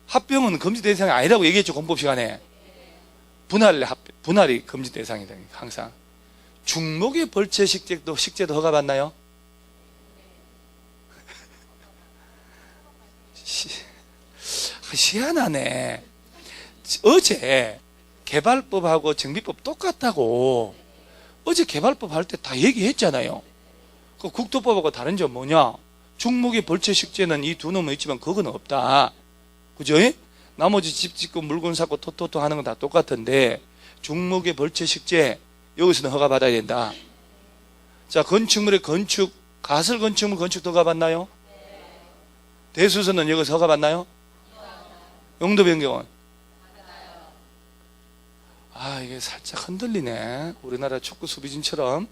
합병은 금지 대상이 아니라고 얘기했죠, 공법 시간에. 분할이 금지 대상이다, 항상. 중목의 벌채 식재도 허가받나요? 희한하네. 어제 개발법하고 정비법 똑같다고. 어제 개발법 할 때 다 얘기했잖아요. 그 국토법하고 다른 점 뭐냐? 중목의 벌채 식재는 이 두 놈은 있지만 그건 없다. 그죠? 나머지 집 짓고 물건 사고 토토토 하는 건 다 똑같은데 중목의 벌채 식재 여기서는 허가 받아야 된다. 자, 건축물의 건축, 가설 건축물 건축도 허가 받나요? 대수선은 여기서 허가 받나요? 용도 변경은? 아, 이게 살짝 흔들리네. 우리나라 축구 수비진처럼.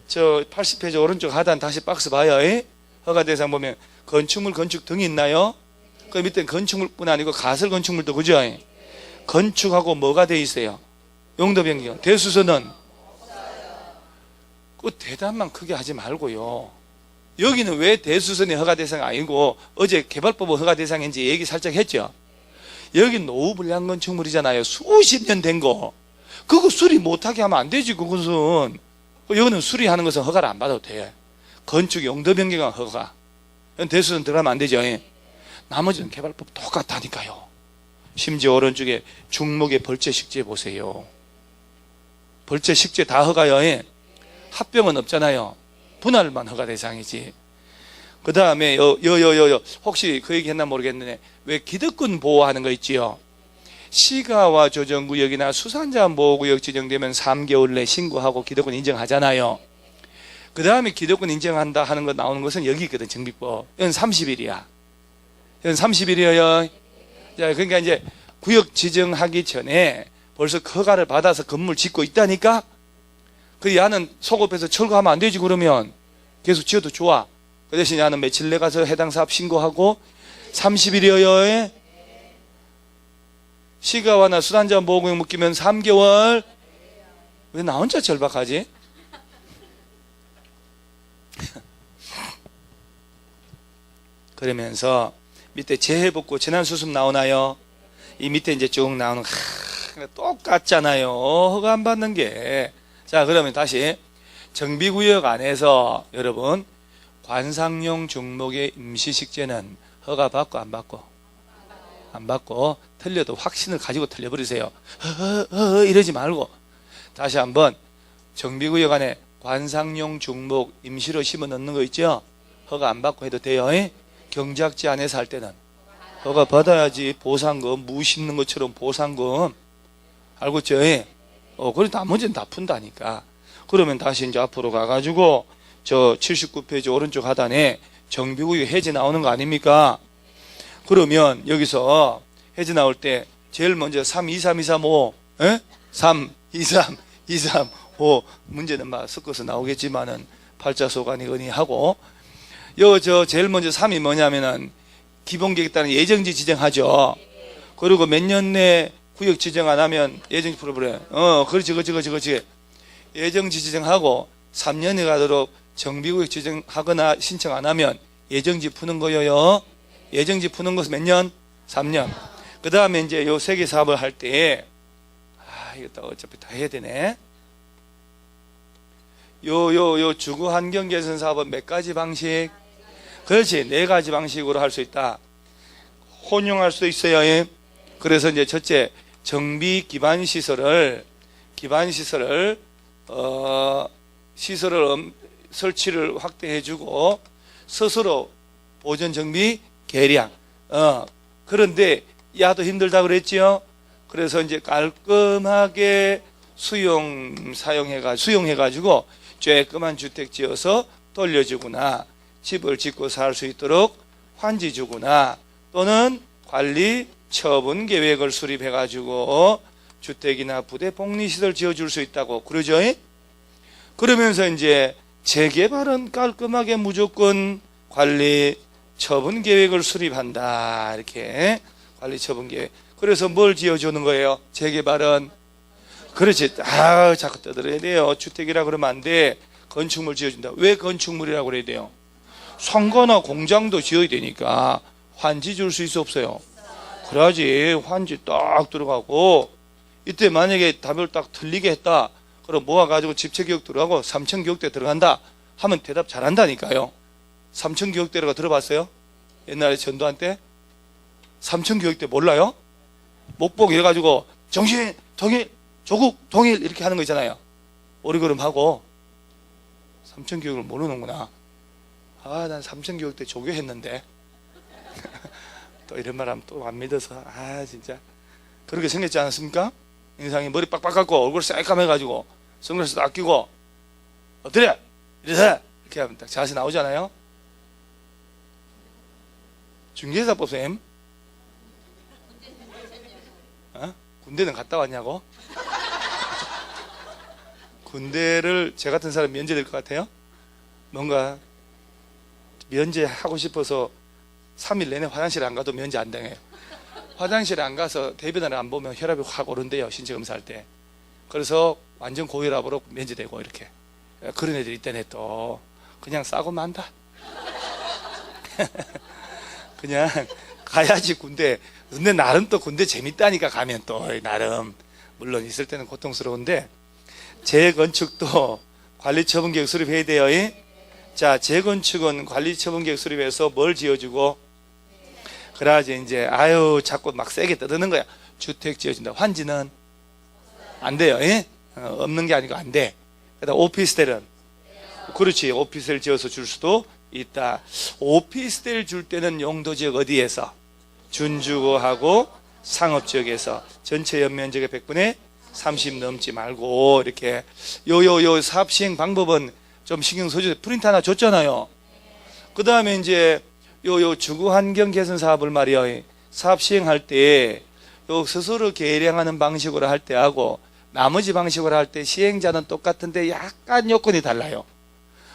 저 80페이지 오른쪽 하단 다시 박스 봐요. 허가 대상 보면 건축물, 건축 등이 있나요? 그 밑에 건축물뿐 아니고 가설 건축물도 그죠? 건축하고 뭐가 돼 있어요? 용도 변경. 대수선은? 그 대답만 크게 하지 말고요. 여기는 왜 대수선이 허가 대상 아니고 어제 개발법은 허가 대상인지 얘기 살짝 했죠. 여기 노후 불량 건축물이잖아요. 수십 년 된 거. 그거 수리 못하게 하면 안 되지. 그것은. 여기는 수리하는 것은 허가를 안 받아도 돼. 건축 용도 변경은 허가. 대수선 들어가면 안 되죠. 나머지는 개발법 똑같다니까요. 심지어 오른쪽에 중목의 벌채 식재 보세요. 벌채 식재 다 허가요. 합병은 없잖아요. 분할만 허가 대상이지. 그 다음에 혹시 그 얘기 했나 모르겠는데 왜 기득권 보호하는 거 있지요? 시가와 조정구역이나 수산자원 보호구역 지정되면 3개월 내 신고하고 기득권 인정하잖아요. 그 다음에 기득권 인정한다 하는 거 나오는 것은 여기 있거든. 정비법. 이건 30일이야. 이건 30일이에요. 자, 그러니까 이제 구역 지정하기 전에 벌써 허가를 받아서 건물 짓고 있다니까. 그 야는 소급해서 철거하면 안 되지. 그러면 계속 지어도 좋아. 그 대신 야는 며칠 내 가서 해당 사업 신고하고 30일이어요. 시가와나 수단자원 보호구역 묶이면 3개월. 왜 나 혼자 절박하지? 그러면서 밑에 재해복구 재난수습 나오나요? 이 밑에 이제 쭉 나오는 똑같잖아요. 허가 안 받는 게. 자, 그러면 다시 정비구역 안에서 여러분 관상용 종목의 임시식재는 허가 받고 안 받고? 안 받고. 틀려도 확신을 가지고 틀려버리세요. 이러지 말고 다시 한번 정비구역 안에 관상용 종목 임시로 심어 넣는 거 있죠? 허가 안 받고 해도 돼요. 경작지 안에서 할 때는 허가 받아야지. 보상금, 무 심는 것처럼 보상금. 알겠죠? 그래도 나머지는 다 푼다니까. 그러면 다시 이제 앞으로 가가지고 저 79페이지 오른쪽 하단에 정비구역 해제 나오는 거 아닙니까? 그러면 여기서 해제 나올 때 제일 먼저 3, 2, 3, 2, 3, 5 3, 2, 3, 2, 3, 5 문제는 막 섞어서 나오겠지만은 팔자소관이 의니하고 저 제일 먼저 3이 뭐냐면은 기본계획 따른 예정지 지정하죠. 그리고 몇 년 내 구역 지정 안 하면 예정지 프로그램 그렇지 예정지 지정하고 3년이 가도록 정비구역 지정하거나 신청 안 하면 예정지 푸는 거예요. 예정지 푸는 것은 몇 년? 3년. 그 다음에 이제 요 세 개 사업을 할 때 이것도 어차피 다 해야 되네. 요 주거 환경 개선 사업은 몇 가지 방식? 그렇지, 4가지 방식으로 할 수 있다. 혼용할 수도 있어요. 예? 그래서 이제 첫째, 정비 기반 시설을 설치를 확대해주고 스스로 보존 정비 계량. 그런데 야도 힘들다 그랬지요. 그래서 이제 깔끔하게 수용해가지고 쬐끄만 주택 지어서 돌려주거나 집을 짓고 살 수 있도록 환지 주거나 또는 관리 처분 계획을 수립해가지고 주택이나 부대 복리시설 지어줄 수 있다고 그러죠. 그러면서 이제 재개발은 깔끔하게 무조건 관리 처분 계획을 수립한다. 이렇게 관리 처분 계획. 그래서 뭘 지어주는 거예요? 재개발은 그렇지. 자꾸 떠들어야 돼요. 주택이라 그러면 안 돼. 건축물 지어준다. 왜 건축물이라고 그래야 돼요? 상가나 공장도 지어야 되니까 환지 줄 수 있어 없어요? 그래야지 환지 딱 들어가고 이때 만약에 답을 딱 틀리게 했다. 그럼 모아가지고 집체교육 들어가고 삼천교육대 들어간다 하면 대답 잘한다니까요. 삼천교육대가 들어봤어요? 옛날에 전두환 때? 삼천교육대 몰라요? 목복 이래가지고 정신, 통일, 조국, 통일 이렇게 하는 거 있잖아요. 오리걸음하고 삼천교육을 모르는구나. 난 삼천교육대 조교했는데 또 이런 말 하면 또 안 믿어서 진짜 그렇게 생겼지 않았습니까? 인상이 머리 빡빡 깎고 얼굴 새까매가지고 선글라스도 안 끼고 어때래? 이래서 이렇게 하면 딱 자세 나오잖아요. 중개사법 쌤 군대는 갔다 왔냐고? 군대를 제 같은 사람 면제될 것 같아요? 뭔가 면제하고 싶어서 3일 내내 화장실 안 가도 면제 안 당해요. 화장실 안 가서 대변을 안 보면 혈압이 확 오른대요. 신체 검사할 때. 그래서 완전 고혈압으로 면제되고 이렇게. 그런 애들이 있다네 또. 그냥 싸고 만다. 그냥 가야지 군대. 근데 나름 또 군대 재밌다니까 가면 또 나름. 물론 있을 때는 고통스러운데 재건축도 관리처분계획 수립해야 돼요. 자, 재건축은 관리처분계획 수립해서 뭘 지어주고 그래야지 이제 자꾸 막 세게 떠드는 거야. 주택 지어준다. 환지는 안 돼요. 없는 게 아니고 안 돼. 그다음 오피스텔은 그렇지. 오피스텔 지어서 줄 수도 있다. 오피스텔 줄 때는 용도지역 어디에서? 준주거하고 상업지역에서 전체 연면적의 100분의 30 넘지 말고 이렇게 요 사업 시행 방법은 좀 신경 써주세요. 프린트 하나 줬잖아요. 그 다음에 이제 요 주거 환경 개선 사업을 말이요. 사업 시행할 때 요 스스로 계량하는 방식으로 할 때하고 나머지 방식으로 할 때 시행자는 똑같은데 약간 요건이 달라요.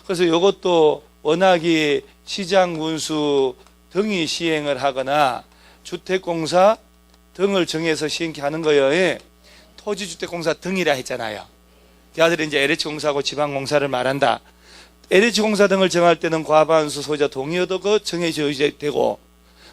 그래서 요것도 워낙이 시장 군수 등이 시행을 하거나 주택공사 등을 정해서 시행케 하는 거예요. 토지주택공사 등이라 했잖아요. 그 아들이 이제 LH공사하고 지방공사를 말한다. LH공사 등을 정할 때는 과반수 소유자 동의어도 정해져야 되고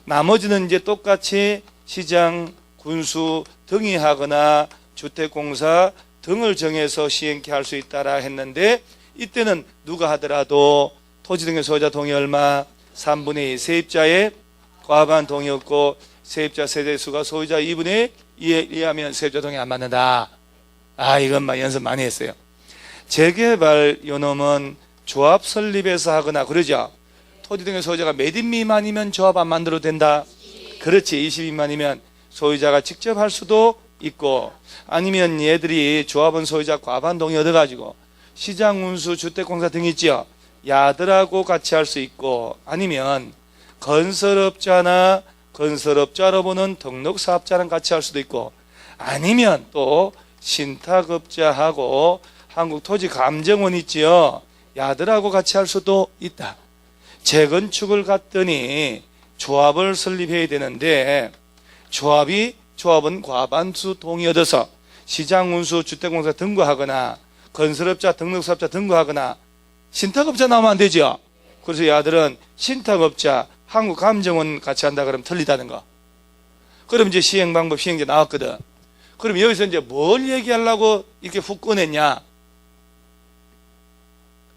나머지는 이제 똑같이 시장, 군수 등이 하거나 주택공사 등을 정해서 시행케 할 수 있다라 했는데 이때는 누가 하더라도 토지 등의 소유자 동의 얼마? 3분의 2 세입자의 과반 동의 없고 세입자 세대수가 소유자 2분의 2에 의하면 세입자 동의 안 받는다. 이것만 연습 많이 했어요. 재개발 요놈은 조합 설립해서 하거나 그러죠. 토지 등의 소유자가 몇 인 미만이면 조합 안 만들어도 된다. 그렇지. 20인 미만이면 소유자가 직접 할 수도 있고 아니면 얘들이 조합원 소유자 과반 동의 얻어가지고 시장운수, 주택공사 등 있지요. 야들하고 같이 할 수 있고, 아니면 건설업자나 건설업자로 보는 등록사업자랑 같이 할 수도 있고, 아니면 또 신탁업자하고 한국토지감정원 있지요. 야들하고 같이 할 수도 있다. 재건축을 갔더니 조합을 설립해야 되는데, 조합은 과반수 동의 얻어서 시장운수, 주택공사 등록하거나 건설업자, 등록사업자 등록하거나 신탁업자 나오면 안 되죠. 그래서 야들은 신탁업자, 한국감정원 같이 한다 그러면 틀리다는 거. 그럼 이제 시행방법, 시행제 나왔거든. 그럼 여기서 이제 뭘 얘기하려고 이렇게 훅 꺼냈냐?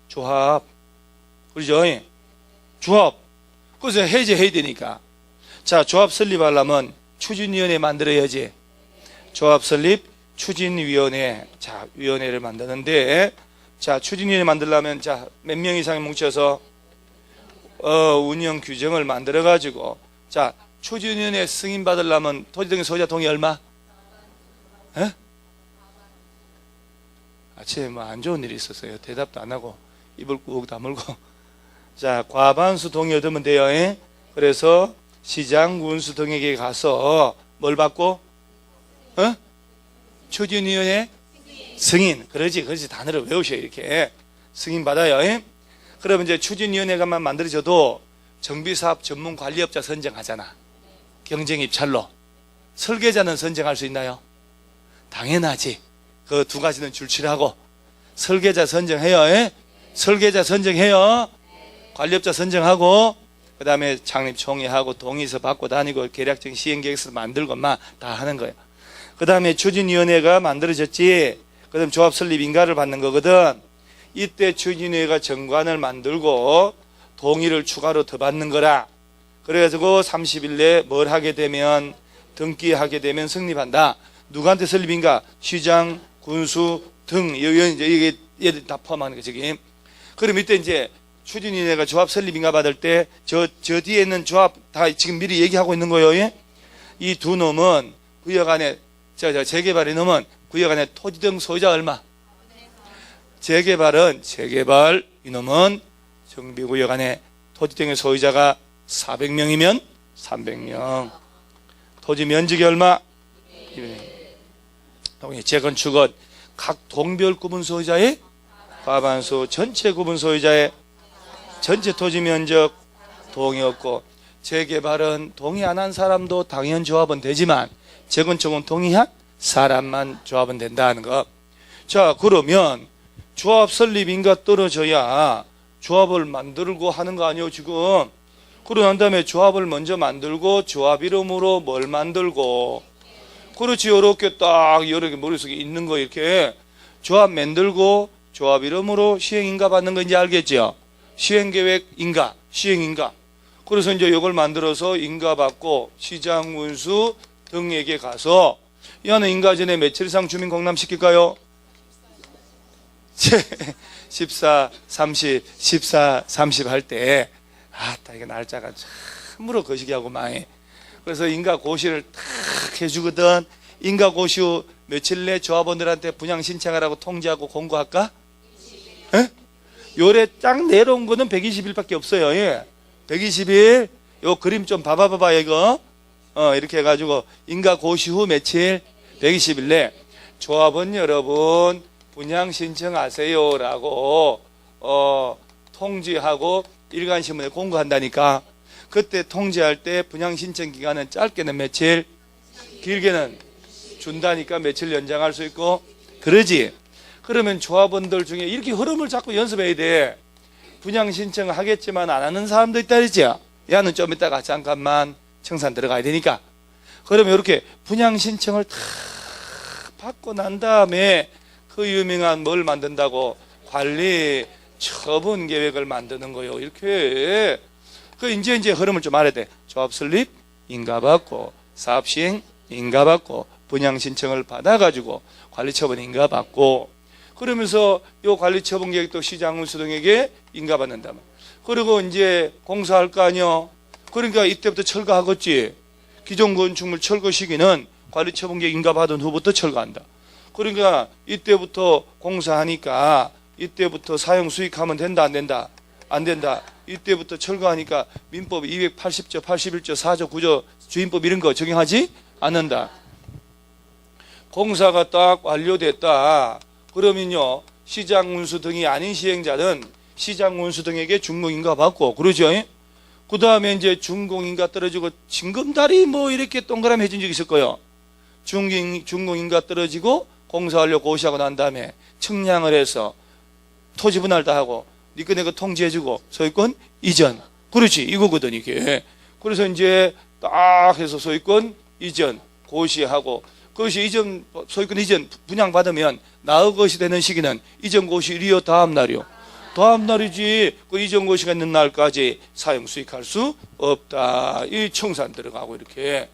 조합. 그러죠? 조합. 그래서 해제해야 되니까. 자, 조합 설립하려면 추진위원회 만들어야지. 조합 설립 추진위원회. 자, 위원회를 만드는데, 자, 추진위원회 만들려면, 자, 몇 명 이상이 뭉쳐서, 운영 규정을 만들어가지고, 자, 추진위원회 승인 받으려면 토지등기 소유자 동의 얼마? 에? 아침에 뭐 안 좋은 일이 있었어요. 대답도 안 하고, 입을 꾹 다물고. 자, 과반수 동의 얻으면 돼요. 에? 그래서 시장 군수 등에게 가서 뭘 받고? 추진위원회 승인. 그러지 단어를 외우셔. 이렇게 승인 받아요. 에? 그러면 이제 추진위원회가만 만들어져도 정비사업 전문 관리업자 선정하잖아. 경쟁 입찰로. 설계자는 선정할 수 있나요? 당연하지. 그 두 가지는 줄치하고 설계자 선정해요. 에? 설계자 선정해요. 관리업자 선정하고, 그 다음에 창립 총회하고 동의서 받고 다니고 계략적인 시행계획서 만들고 막 다 하는 거예요. 그 다음에 추진위원회가 만들어졌지. 그 다음에 조합 설립 인가를 받는 거거든. 이때 추진위원회가 정관을 만들고 동의를 추가로 더 받는 거라. 그래가지고 30일 내에 뭘 하게 되면, 등기하게 되면 성립한다. 누구한테 설립인가? 시장, 군수 등. 이게 얘들 다 포함하는 거, 저기. 그럼 이때 이제 추진위원회가 조합 설립인가 받을 때, 저 뒤에 있는 조합 다 지금 미리 얘기하고 있는 거예요. 예? 이 두 놈은 구역 안에, 재개발의 놈은 구역 안에 토지 등 소유자 얼마? 재개발, 이놈은 정비구역 안에 토지 등의 소유자가 400명이면 300명. 토지 면적이 얼마? 200명. 재건축은 각 동별 구분 소유자의 과반수, 전체 구분 소유자의 전체 토지 면적 동의 없고, 재개발은 동의 안 한 사람도 당연 조합은 되지만 재건축은 동의한 사람만 조합은 된다는 거. 자, 그러면 조합 설립인가 떨어져야 조합을 만들고 하는 거 아니에요, 지금? 그러고 난 다음에 조합을 먼저 만들고 조합 이름으로 뭘 만들고, 그렇지, 요렇게 딱 여러 개 머릿속에 있는 거 이렇게 조합 만들고 조합 이름으로 시행인가 받는 거 이제 알겠죠? 시행계획 인가, 시행인가. 그래서 이제 이걸 만들어서 인가 받고 시장 운수 등에게 가서, 야는 인가 전에 며칠 이상 주민 공람시킬까요? 14, 30 할 때, 이게 날짜가 참으로 거시기하고 망해. 그래서 인가 고시를 탁 해주거든. 인가 고시 후 며칠 내 조합원들한테 분양 신청하라고 통지하고 공고할까? 에? 요래 딱 내려온 거는 120일밖에 없어요. 예. 120일. 요 그림 좀 봐봐 이거. 이렇게 해가지고 인가 고시 후 며칠? 120일 내 조합원 여러분 분양 신청하세요라고 통지하고 일간신문에 공고한다니까. 그때 통지할 때 분양 신청 기간은 짧게는 며칠, 길게는 준다니까 며칠 연장할 수 있고, 그러지. 그러면 조합원들 중에 이렇게 흐름을 자꾸 연습해야 돼. 분양 신청을 하겠지만 안 하는 사람도 있다 그랬죠. 야는 좀 이따가 잠깐만 청산 들어가야 되니까. 그러면 이렇게 분양 신청을 다 받고 난 다음에 그 유명한 뭘 만든다고? 관리 처분 계획을 만드는 거요. 이렇게. 그 이제 흐름을 좀 알아야 돼. 조합 설립 인가 받고, 사업 시행 인가 받고, 분양 신청을 받아가지고 관리 처분 인가 받고, 그러면서 요 관리 처분 계획도 시장 운수 등에게 인가 받는다. 그리고 이제 공사할 거 아니요. 그러니까 이때부터 철거하겠지. 기존 건축물 철거 시기는 관리 처분 계획 인가 받은 후부터 철거한다. 그러니까 이때부터 공사하니까 이때부터 사용 수익하면 된다 안 된다? 안 된다. 이때부터 철거하니까 민법 280조, 81조, 4조, 9조 주임법 이런 거 적용하지 않는다. 공사가 딱 완료됐다. 그러면요 시장운수 등이 아닌 시행자는 시장운수 등에게 준공인가 받고 그러죠. 그 다음에 이제 준공인가 떨어지고 징검다리 뭐 이렇게 동그라미 해준 적이 있을 거예요. 준공인가 떨어지고 공사 완료 고시하고 난 다음에 청량을 해서 토지 분할 다 하고 니꺼 내꺼 통지해주고 소유권 이전. 그렇지 이거거든 이게. 그래서 이제 딱 해서 소유권 이전 고시하고 그것이 이전 소유권 이전 분양받으면 나의 것이 되는 시기는 이전 고시일이요 다음 날이요? 다음 날이지. 그 이전 고시가 있는 날까지 사용 수익할 수 없다. 이 청산 들어가고 이렇게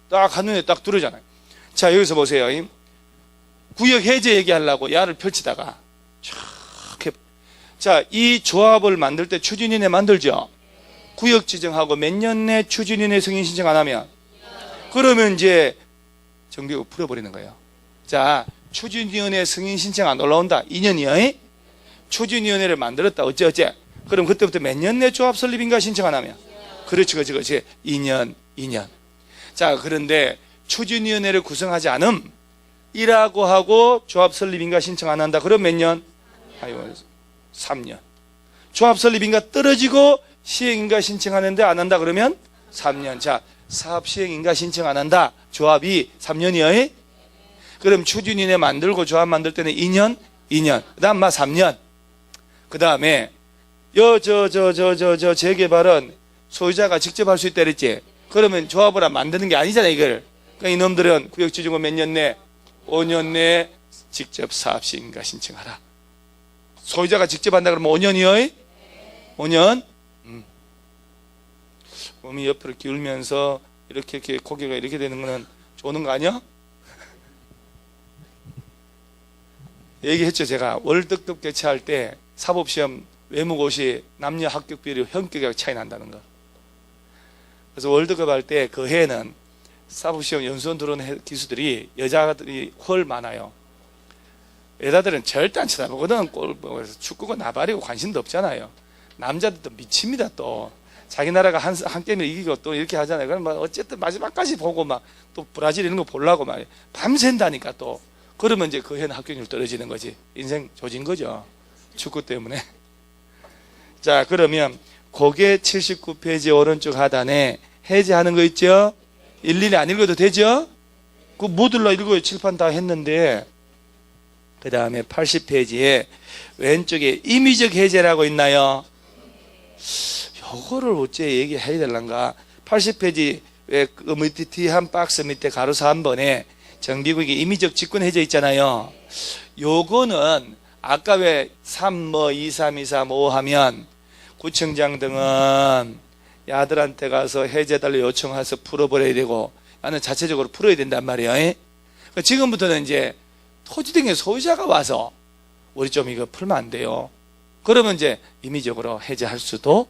딱 한눈에 딱 들어오잖아요. 자 여기서 보세요. 구역 해제 얘기하려고 야를 펼치다가 자, 이 조합을 만들 때 추진위원회 만들죠. 구역 지정하고 몇 년 내 추진위원회 승인 신청 안 하면 그러면 이제 정비국 풀어버리는 거예요. 자, 추진위원회 승인 신청 안 올라온다. 2년이요. 추진위원회를 만들었다. 어째. 그럼 그때부터 몇 년 내 조합 설립인가 신청 안 하면 그렇지. 2년. 자, 그런데 추진위원회를 구성하지 않음 이라고 하고 조합 설립인가 신청 안 한다. 그럼 몇 년? 3년. 조합 설립인가 떨어지고 시행인가 신청하는데 안 한다 그러면 3년. 자, 사업 시행인가 신청 안 한다. 조합이 3년이요. 그럼 추진위원회 만들고 조합 만들 때는 2년. 그다음 3년. 그다음에 재개발은 소유자가 직접 할 수 있다 그랬지. 그러면 조합을 만드는 게 아니잖아 이걸. 그러니까 이놈들은 구역지정은 몇 년 내? 5년 내에 직접 사업 시행인가 신청하라. 소유자가 직접 한다 그러면 5년이요? 5년? 몸이 옆으로 기울면서 이렇게 고개가 이렇게 되는 거는 좋은 거 아니야? 얘기했죠 제가. 월드급 개최할 때 사법시험 외무고시 남녀 합격 비율이 현격하게 차이 난다는 거. 그래서 월드급 할 때 그 해에는 사법시험 연수원 들어오는 기수들이 여자들이 훨 많아요. 여자들은 절대 안 쳐다보거든. 축구가 나발이고 관심도 없잖아요. 남자들도 미칩니다. 또 자기 나라가 한 게임을 이기고 또 이렇게 하잖아요. 그럼 어쨌든 마지막까지 보고 막 또 브라질 이런 거 보려고 막 밤샌다니까 또. 그러면 이제 그 해는 합격률 떨어지는 거지. 인생 조진 거죠. 축구 때문에. 자, 그러면 고개 79페이지 오른쪽 하단에 해제하는 거 있죠? 일일이 안 읽어도 되죠? 그거 뭐들라 읽어요. 칠판 다 했는데. 그 다음에 80페이지에 왼쪽에 임의적 해제라고 있나요? 요거를 어째 얘기해야 될란가? 80페이지 밑에 뒤한 박스 밑에 가로수 한 번에 정비구역의 임의적 직권 해제 있잖아요. 요거는 아까 왜 3, 2, 3, 2, 3, 5 하면 구청장 등은 야들한테 가서 해제달라 요청해서 풀어버려야 되고 나는 자체적으로 풀어야 된단 말이에요. 지금부터는 이제 토지 등의 소유자가 와서 우리 좀 이거 풀면 안 돼요. 그러면 이제 임의적으로 해제할 수도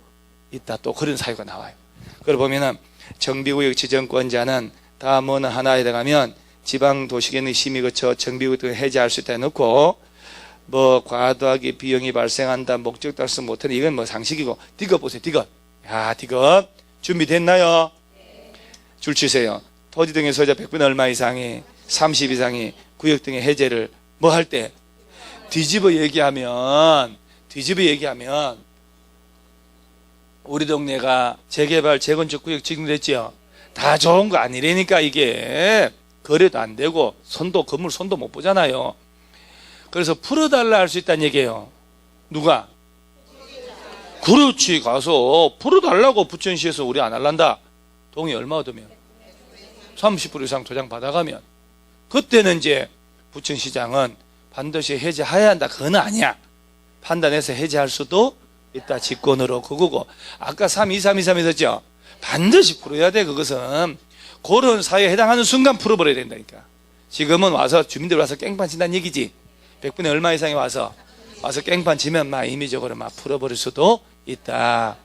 있다. 또 그런 사유가 나와요. 그걸 보면은 정비구역 지정권자는 다음 어느 하나에 들어가면 지방도시계획 심의 거쳐 정비구역 등을 해제할 수 있다 해놓고 뭐 과도하게 비용이 발생한다, 목적 달성 못하는 이건 뭐 상식이고. 디귿 보세요. 디귿. 야, 디귿 준비됐나요? 줄 치세요. 토지 등의 소유자 100분의 얼마 이상이 30 이상이 구역 등의 해제를 뭐 할 때 뒤집어 얘기하면 우리 동네가 재개발 재건축 구역 지정됐지요. 다 좋은 거 아니라니까. 이게 거래도 안 되고 건물 손도 못 보잖아요. 그래서 풀어달라 할 수 있다는 얘기예요. 누가? 그렇지. 가서 풀어달라고 부천시에서 우리 안 할란다. 동의 얼마 얻으면 30% 이상 도장 받아가면 그때는 이제 부천시장은 반드시 해제해야 한다. 그건 아니야. 판단해서 해제할 수도 있다. 직권으로. 그거고. 아까 3, 2, 3, 2, 3 했었죠. 반드시 풀어야 돼. 그것은 그런 사유에 해당하는 순간 풀어버려야 된다니까. 지금은 와서 주민들 와서 깽판 친다는 얘기지. 100분의 얼마 이상이 와서 깽판 치면 막 임의적으로 막 풀어버릴 수도 있다.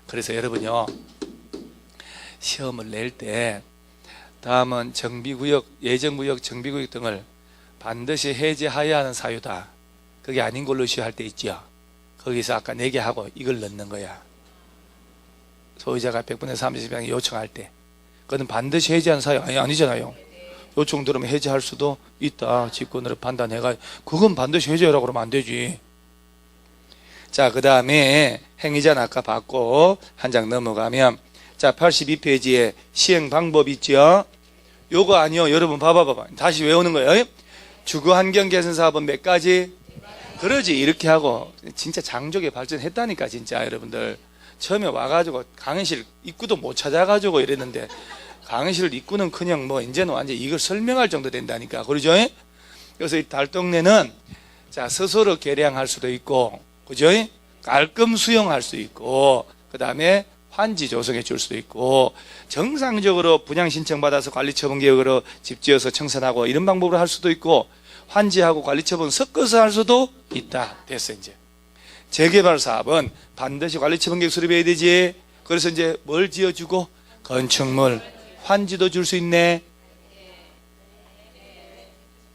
그래서 여러분요, 시험을 낼 때 다음은 정비구역, 예정구역, 정비구역 등을 반드시 해제해야 하는 사유다. 그게 아닌 걸로 시효할 때 있죠. 거기서 아까 4개 하고 이걸 넣는 거야. 소유자가 100분의 30양 요청할 때. 그건 반드시 해지한 사유 아니잖아요. 요청 들으면 해지할 수도 있다. 직권으로 판단해가 그건 반드시 해지하라고 그러면 안 되지. 자, 그 다음에 행위자는 아까 봤고 한 장 넘어가면 자 82페이지에 시행 방법 있죠. 요거 아니요. 여러분 봐봐. 다시 외우는 거예요. 주거환경개선사업은 몇 가지? 그러지. 이렇게 하고 진짜 장족에 발전했다니까 진짜 여러분들. 처음에 와가지고 강의실 입구도 못 찾아가지고 이랬는데 강의실 입구는 그냥 뭐 이제는 완전 이걸 설명할 정도 된다니까. 그러죠? 그래서 이 달동네는 자 스스로 개량할 수도 있고, 그죠? 깔끔 수용할 수 있고, 그 다음에 환지 조성해 줄 수도 있고, 정상적으로 분양 신청 받아서 관리처분 개혁으로 집 지어서 청산하고 이런 방법으로 할 수도 있고, 환지하고 관리처분 섞어서 할 수도 있다. 됐어 이제. 재개발 사업은 반드시 관리처분 개혁 수립해야 되지. 그래서 이제 뭘 지어주고? 건축물, 환지도 줄 수 있네.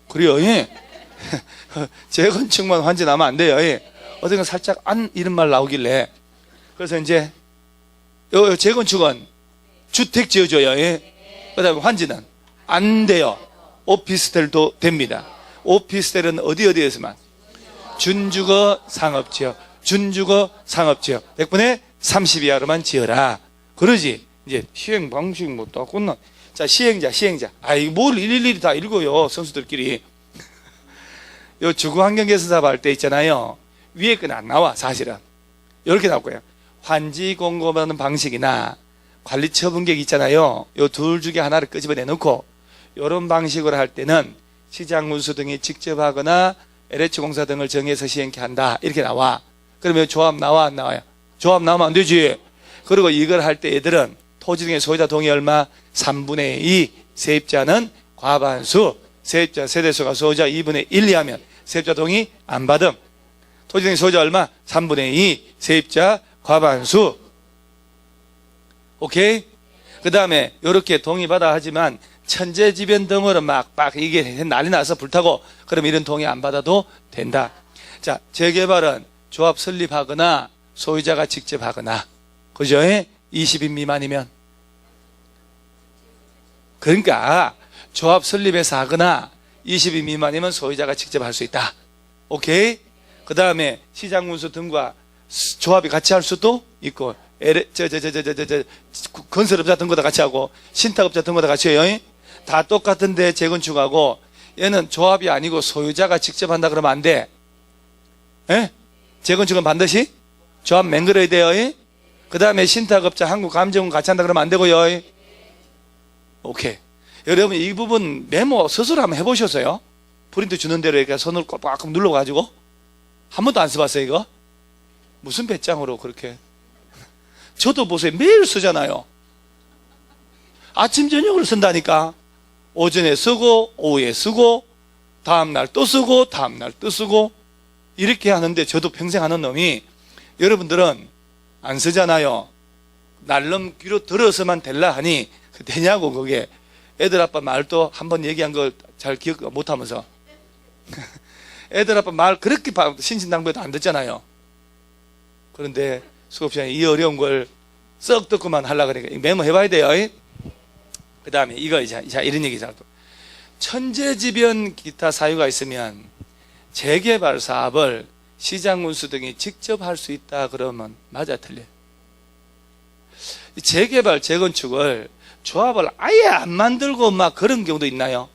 그래요. 예. 재건축만 환지 나면 안 돼요. 예. 어딘가 살짝 안 이런 말 나오길래 그래서 이제 요 재건축은 주택 지어줘요. 예. 그 다음에 환지는 안 돼요. 오피스텔도 됩니다. 오피스텔은 어디에서만? 준주거 상업지역, 준주거 상업지역 100분의 30 이하로만 지어라. 그러지. 이제 시행 방식 뭐 또 끝나. 자, 시행자. 아이 뭘 일일이 다 읽어요. 선수들끼리. 요 주거환경개선사업 할 때 있잖아요. 위에 건 안 나와 사실은. 이렇게 나올 거예요. 환지 공고하는 방식이나 관리처분계획 있잖아요. 요 둘 중에 하나를 끄집어내 놓고 이런 방식으로 할 때는 시장군수 등이 직접 하거나 LH공사 등을 정해서 시행케 한다. 이렇게 나와. 그러면 조합 나와 안 나와요? 조합 나오면 안 되지. 그리고 이걸 할 때 얘들은 토지 등의 소유자 동의 얼마? 3분의 2. 세입자는 과반수. 세입자 세대수가 소유자 2분의 1 이하면 세입자 동의 안 받음. 토지 등의 소유자 얼마? 3분의 2. 세입자 과반수. 오케이? 그 다음에 이렇게 동의받아 하지만 천재지변 등으로 막 이게 난리 나서 불타고 그럼 이런 동의 안 받아도 된다. 자, 재개발은 조합 설립하거나 소유자가 직접 하거나, 그죠? 20인 미만이면. 그러니까 조합 설립해서 하거나 20인 미만이면 소유자가 직접 할 수 있다. 오케이? 그 다음에 시장군수 등과 조합이 같이 할 수도 있고, 건설업자 등과 다 같이 하고 신탁업자 등과 다 같이 해요. 다 똑같은데 재건축하고 얘는 조합이 아니고 소유자가 직접 한다 그러면 안 돼. 예? 재건축은 반드시 조합 맹글어야 돼요. 그 다음에 신탁업자 한국감정은 같이 한다 그러면 안 되고요. 오케이. 여러분 이 부분 메모 스스로 한번 해보셨어요? 프린트 주는 대로 이렇게 손을 꽉 눌러가지고 한 번도 안 써봤어요 이거? 무슨 배짱으로 그렇게. 저도 보세요. 매일 쓰잖아요. 아침 저녁으로 쓴다니까. 오전에 쓰고 오후에 쓰고 다음날 또 쓰고 다음날 또 쓰고 이렇게 하는데 저도 평생 하는 놈이 여러분들은 안 쓰잖아요. 날름 귀로 들어서만 될라 하니 되냐고. 그게 애들 아빠 말도 한번 얘기한 거 잘 기억 못하면서 애들 아빠 말 그렇게 신신당부해도 안 듣잖아요. 그런데 수업 시간에 이 어려운 걸 썩 듣고만 하려고 그러니까 메모해봐야 돼요. 그 다음에 이거 이제 이런 얘기잖아. 천재지변 기타 사유가 있으면 재개발 사업을 시장군수 등이 직접 할 수 있다 그러면 맞아 틀려? 재개발 재건축을 조합을 아예 안 만들고 막 그런 경우도 있나요?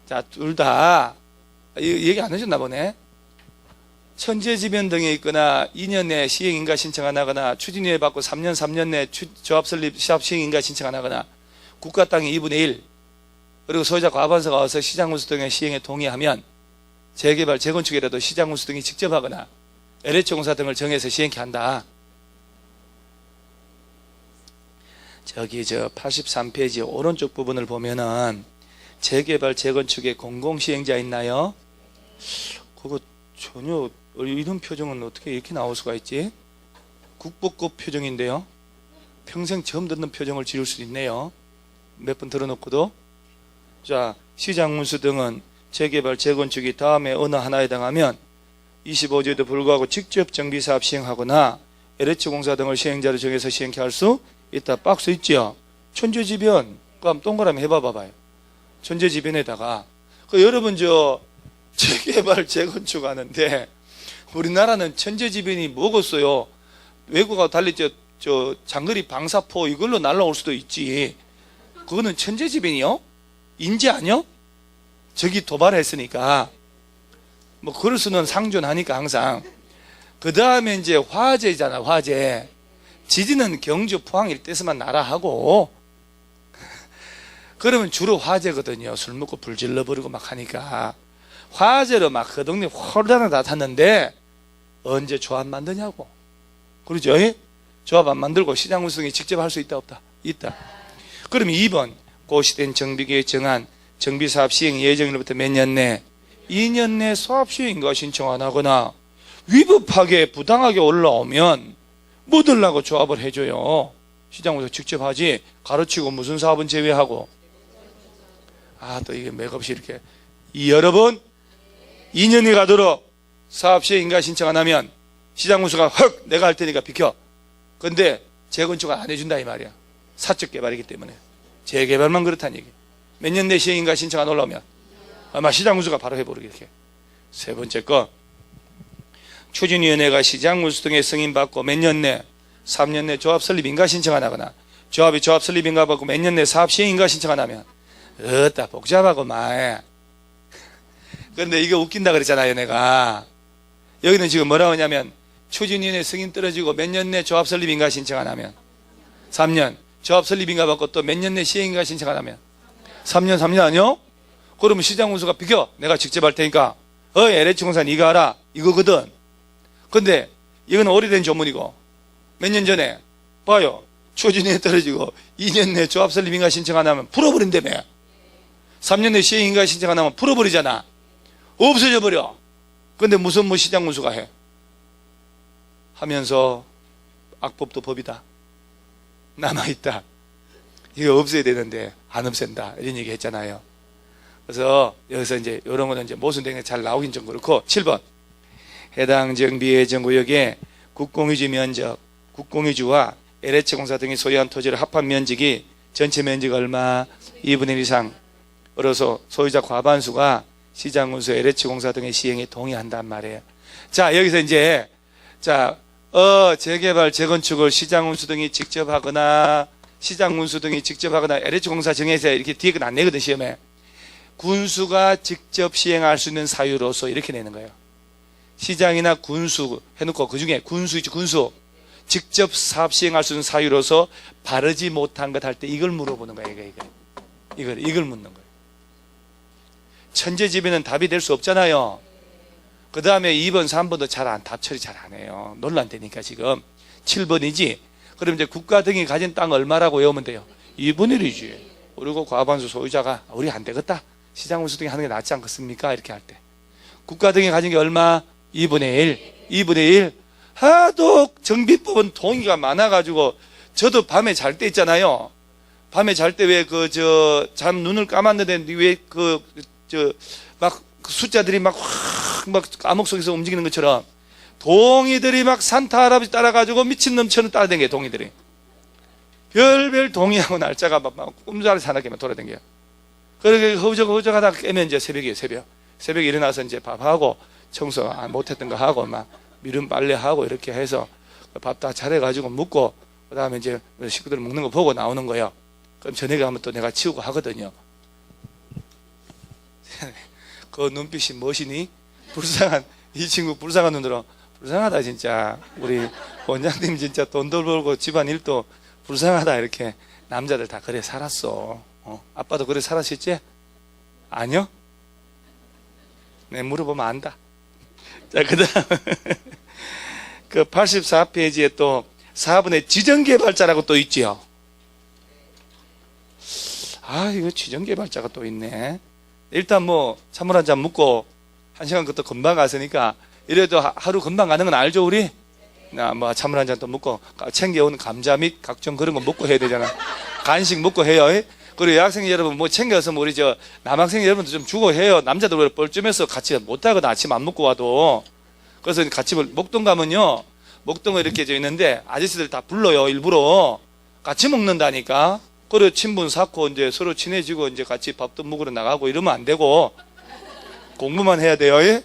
자, 둘 다 얘기 안 해줬나 보네. 천재지변 등에 있거나 2년 내에 시행인가 신청 안 하거나 추진위에 받고 3년 내에 조합 설립 시합 시행인가 신청 안 하거나 국가 땅의 2분의 1 그리고 소유자 과반수가 와서 시장군수 등의 시행에 동의하면 재개발 재건축이라도 시장군수 등이 직접 하거나 LH공사 등을 정해서 시행케 한다. 저기 83페이지 오른쪽 부분을 보면은 재개발 재건축에 공공시행자 있나요? 그거 전혀 이런 표정은 어떻게 이렇게 나올 수가 있지? 국보급 표정인데요. 평생 처음 듣는 표정을 지을 수 있네요. 몇 번 들어놓고도. 자, 시장군수 등은 재개발, 재건축이 다음에 어느 하나에 해당하면 25조에도 불구하고 직접 정비사업 시행하거나 LH공사 등을 시행자로 정해서 시행케 할 수 있다. 박스 있죠? 천재지변. 그럼 동그라미 해봐봐요. 천재지변에다가 여러분 재개발, 재건축 하는데 우리나라는 천재지변이 뭐겠어요? 외국하고 달리 장거리 방사포 이걸로 날라올 수도 있지. 그거는 천재지변이요? 인재 아니요? 저기 도발했으니까 뭐 그럴 수는 상존하니까 항상. 그 다음에 이제 화재잖아. 화재. 지진은 경주, 포항 일대에서만 나라 하고 그러면 주로 화재거든요. 술 먹고 불 질러버리고 막 하니까 화재로 막 그 동네 홀라나 다 탔는데 언제 조합 만드냐고. 그러죠? 조합 안 만들고 시장 운영이 직접 할 수 있다 없다? 있다. 그럼 2번 고시된 정비계획 정한 정비사업 시행 예정일로부터 몇 년 내? 2년 내 사업 시행인가 신청 안 하거나 위법하게 부당하게 올라오면 뭐 들라고 조합을 해줘요? 시장 운영 직접 하지. 가르치고 무슨 사업은 제외하고. 또 이게 맥없이 이렇게 여러 번 2년이 가도록 사업 시행인가 신청 안 하면 시장 운수가 헉 내가 할 테니까 비켜. 근데 재건축을 안 해준다 이 말이야. 사적 개발이기 때문에. 재개발만 그렇다는 얘기. 몇 년 내 시행인가 신청 안 올라오면 아마 시장 운수가 바로 해버리게 이렇게. 세 번째 거 추진위원회가 시장 운수 등의 승인받고 몇 년 내 3년 내 조합 설립인가 신청 안 하거나 조합이 조합 설립인가 받고 몇 년 내 사업 시행인가 신청 안 하면 어따 복잡하고 말. 그런데 이거 웃긴다 그랬잖아요 내가. 여기는 지금 뭐라고 하냐면 추진위원회 승인 떨어지고 몇 년 내 조합 설립인가 신청 안 하면 3년 조합 설립인가 받고 또 몇 년 내 시행인가 신청 안 하면 3년 아니요? 그러면 시장 운수가 비켜. 내가 직접 할 테니까 LH공사 네가 알아 이거거든. 근데 이건 오래된 조문이고 몇 년 전에 봐요. 추진위원회 떨어지고 2년 내 조합 설립인가 신청 안 하면 풀어버린다며. 3년 내 시행인가 신청 안 하면 풀어버리잖아. 없어져 버려. 근데 무슨 시장 운수가 해 하면서 악법도 법이다. 남아있다. 이거 없애야 되는데 안 없앤다. 이런 얘기 했잖아요. 그래서 여기서 이제 이런 거는 이제 모순된 게 잘 나오긴 좀 그렇고 7번 해당 정비예정구역의 국공유지 면적, 국공유지와 LH공사 등이 소유한 토지를 합한 면적이 전체 면적 얼마? 2분의 1 이상으로서 소유자 과반수가 시장운수 LH공사 등의 시행에 동의한단 말이에요. 자 여기서 이제 재개발 재건축을 시장운수 등이 직접 하거나 시장운수 등이 직접 하거나 LH공사 정해서 이렇게 뒤에 건 안 내거든 시험에. 군수가 직접 시행할 수 있는 사유로서 이렇게 내는 거예요. 시장이나 군수 해놓고 그 중에 군수 있죠. 군수 직접 사업 시행할 수 있는 사유로서 바르지 못한 것 할 때 이걸 물어보는 거예요. 이걸 묻는 거예요. 천재지변은 답이 될 수 없잖아요. 그 다음에 2번 3번도 답 처리 잘 안 해요. 논란되니까 지금 7번이지. 그럼 이제 국가 등이 가진 땅 얼마라고 외우면 돼요? 2분의 1이지. 그리고 과반수 소유자가 우리 안 되겠다. 시장운수 등이 하는 게 낫지 않겠습니까? 이렇게 할 때. 국가 등이 가진 게 얼마? 2분의 1. 2분의 1. 하도 정비법은 동의가 많아가지고 저도 밤에 잘 때 있잖아요. 밤에 잘 때 왜 잠 눈을 감았는데 왜 막 숫자들이 막 암흑 속에서 움직이는 것처럼 동이들이 막 산타 할아버지 따라가지고 미친놈처럼 따라다녀요. 동이들이 별별 동이하고 날짜가 막 꿈자리 사나게만 돌아다녀요. 그렇게 허우적 하다가 깨면 이제 새벽이에요. 새벽에 일어나서 이제 밥하고 청소 못했던 거 하고 막 미름 빨래하고 이렇게 해서 밥 다 잘해가지고 먹고 그 다음에 이제 식구들 먹는 거 보고 나오는 거예요. 그럼 저녁에 가면 또 내가 치우고 하거든요. 그 눈빛이 무엇이니? 이 친구 불쌍한 눈으로 불쌍하다 진짜. 우리 원장님 진짜 돈도 벌고 집안 일도 불쌍하다. 이렇게 남자들 다 그래 살았어. 아빠도 그래 살았었지? 아니요? 네, 물어보면 안다. 자, 그 다음 그 84페이지에 또 4번에 지정개발자라고 또 있지요. 이거 지정개발자가 또 있네. 일단 찬물 한 잔 먹고 1시간 그것도 금방 갔으니까 이래도 하루 금방 가는 건 알죠 우리? 찬물 한 잔 또 먹고 챙겨온 감자 및 각종 그런 거 먹고 해야 되잖아. 간식 먹고 해요. 그리고 여학생 여러분 뭐 챙겨서 뭐 우리 저 남학생 여러분도 좀 주고 해요. 남자들 왜 뻘쭘해서 같이 못하거나 아침 안 먹고 와도. 그래서 같이 목동 가면요, 목동에 이렇게 저 있는데 아저씨들 다 불러요. 일부러 같이 먹는다니까. 그래 친분 쌓고 이제 서로 친해지고 이제 같이 밥도 먹으러 나가고 이러면 안 되고 공부만 해야 돼요. 예?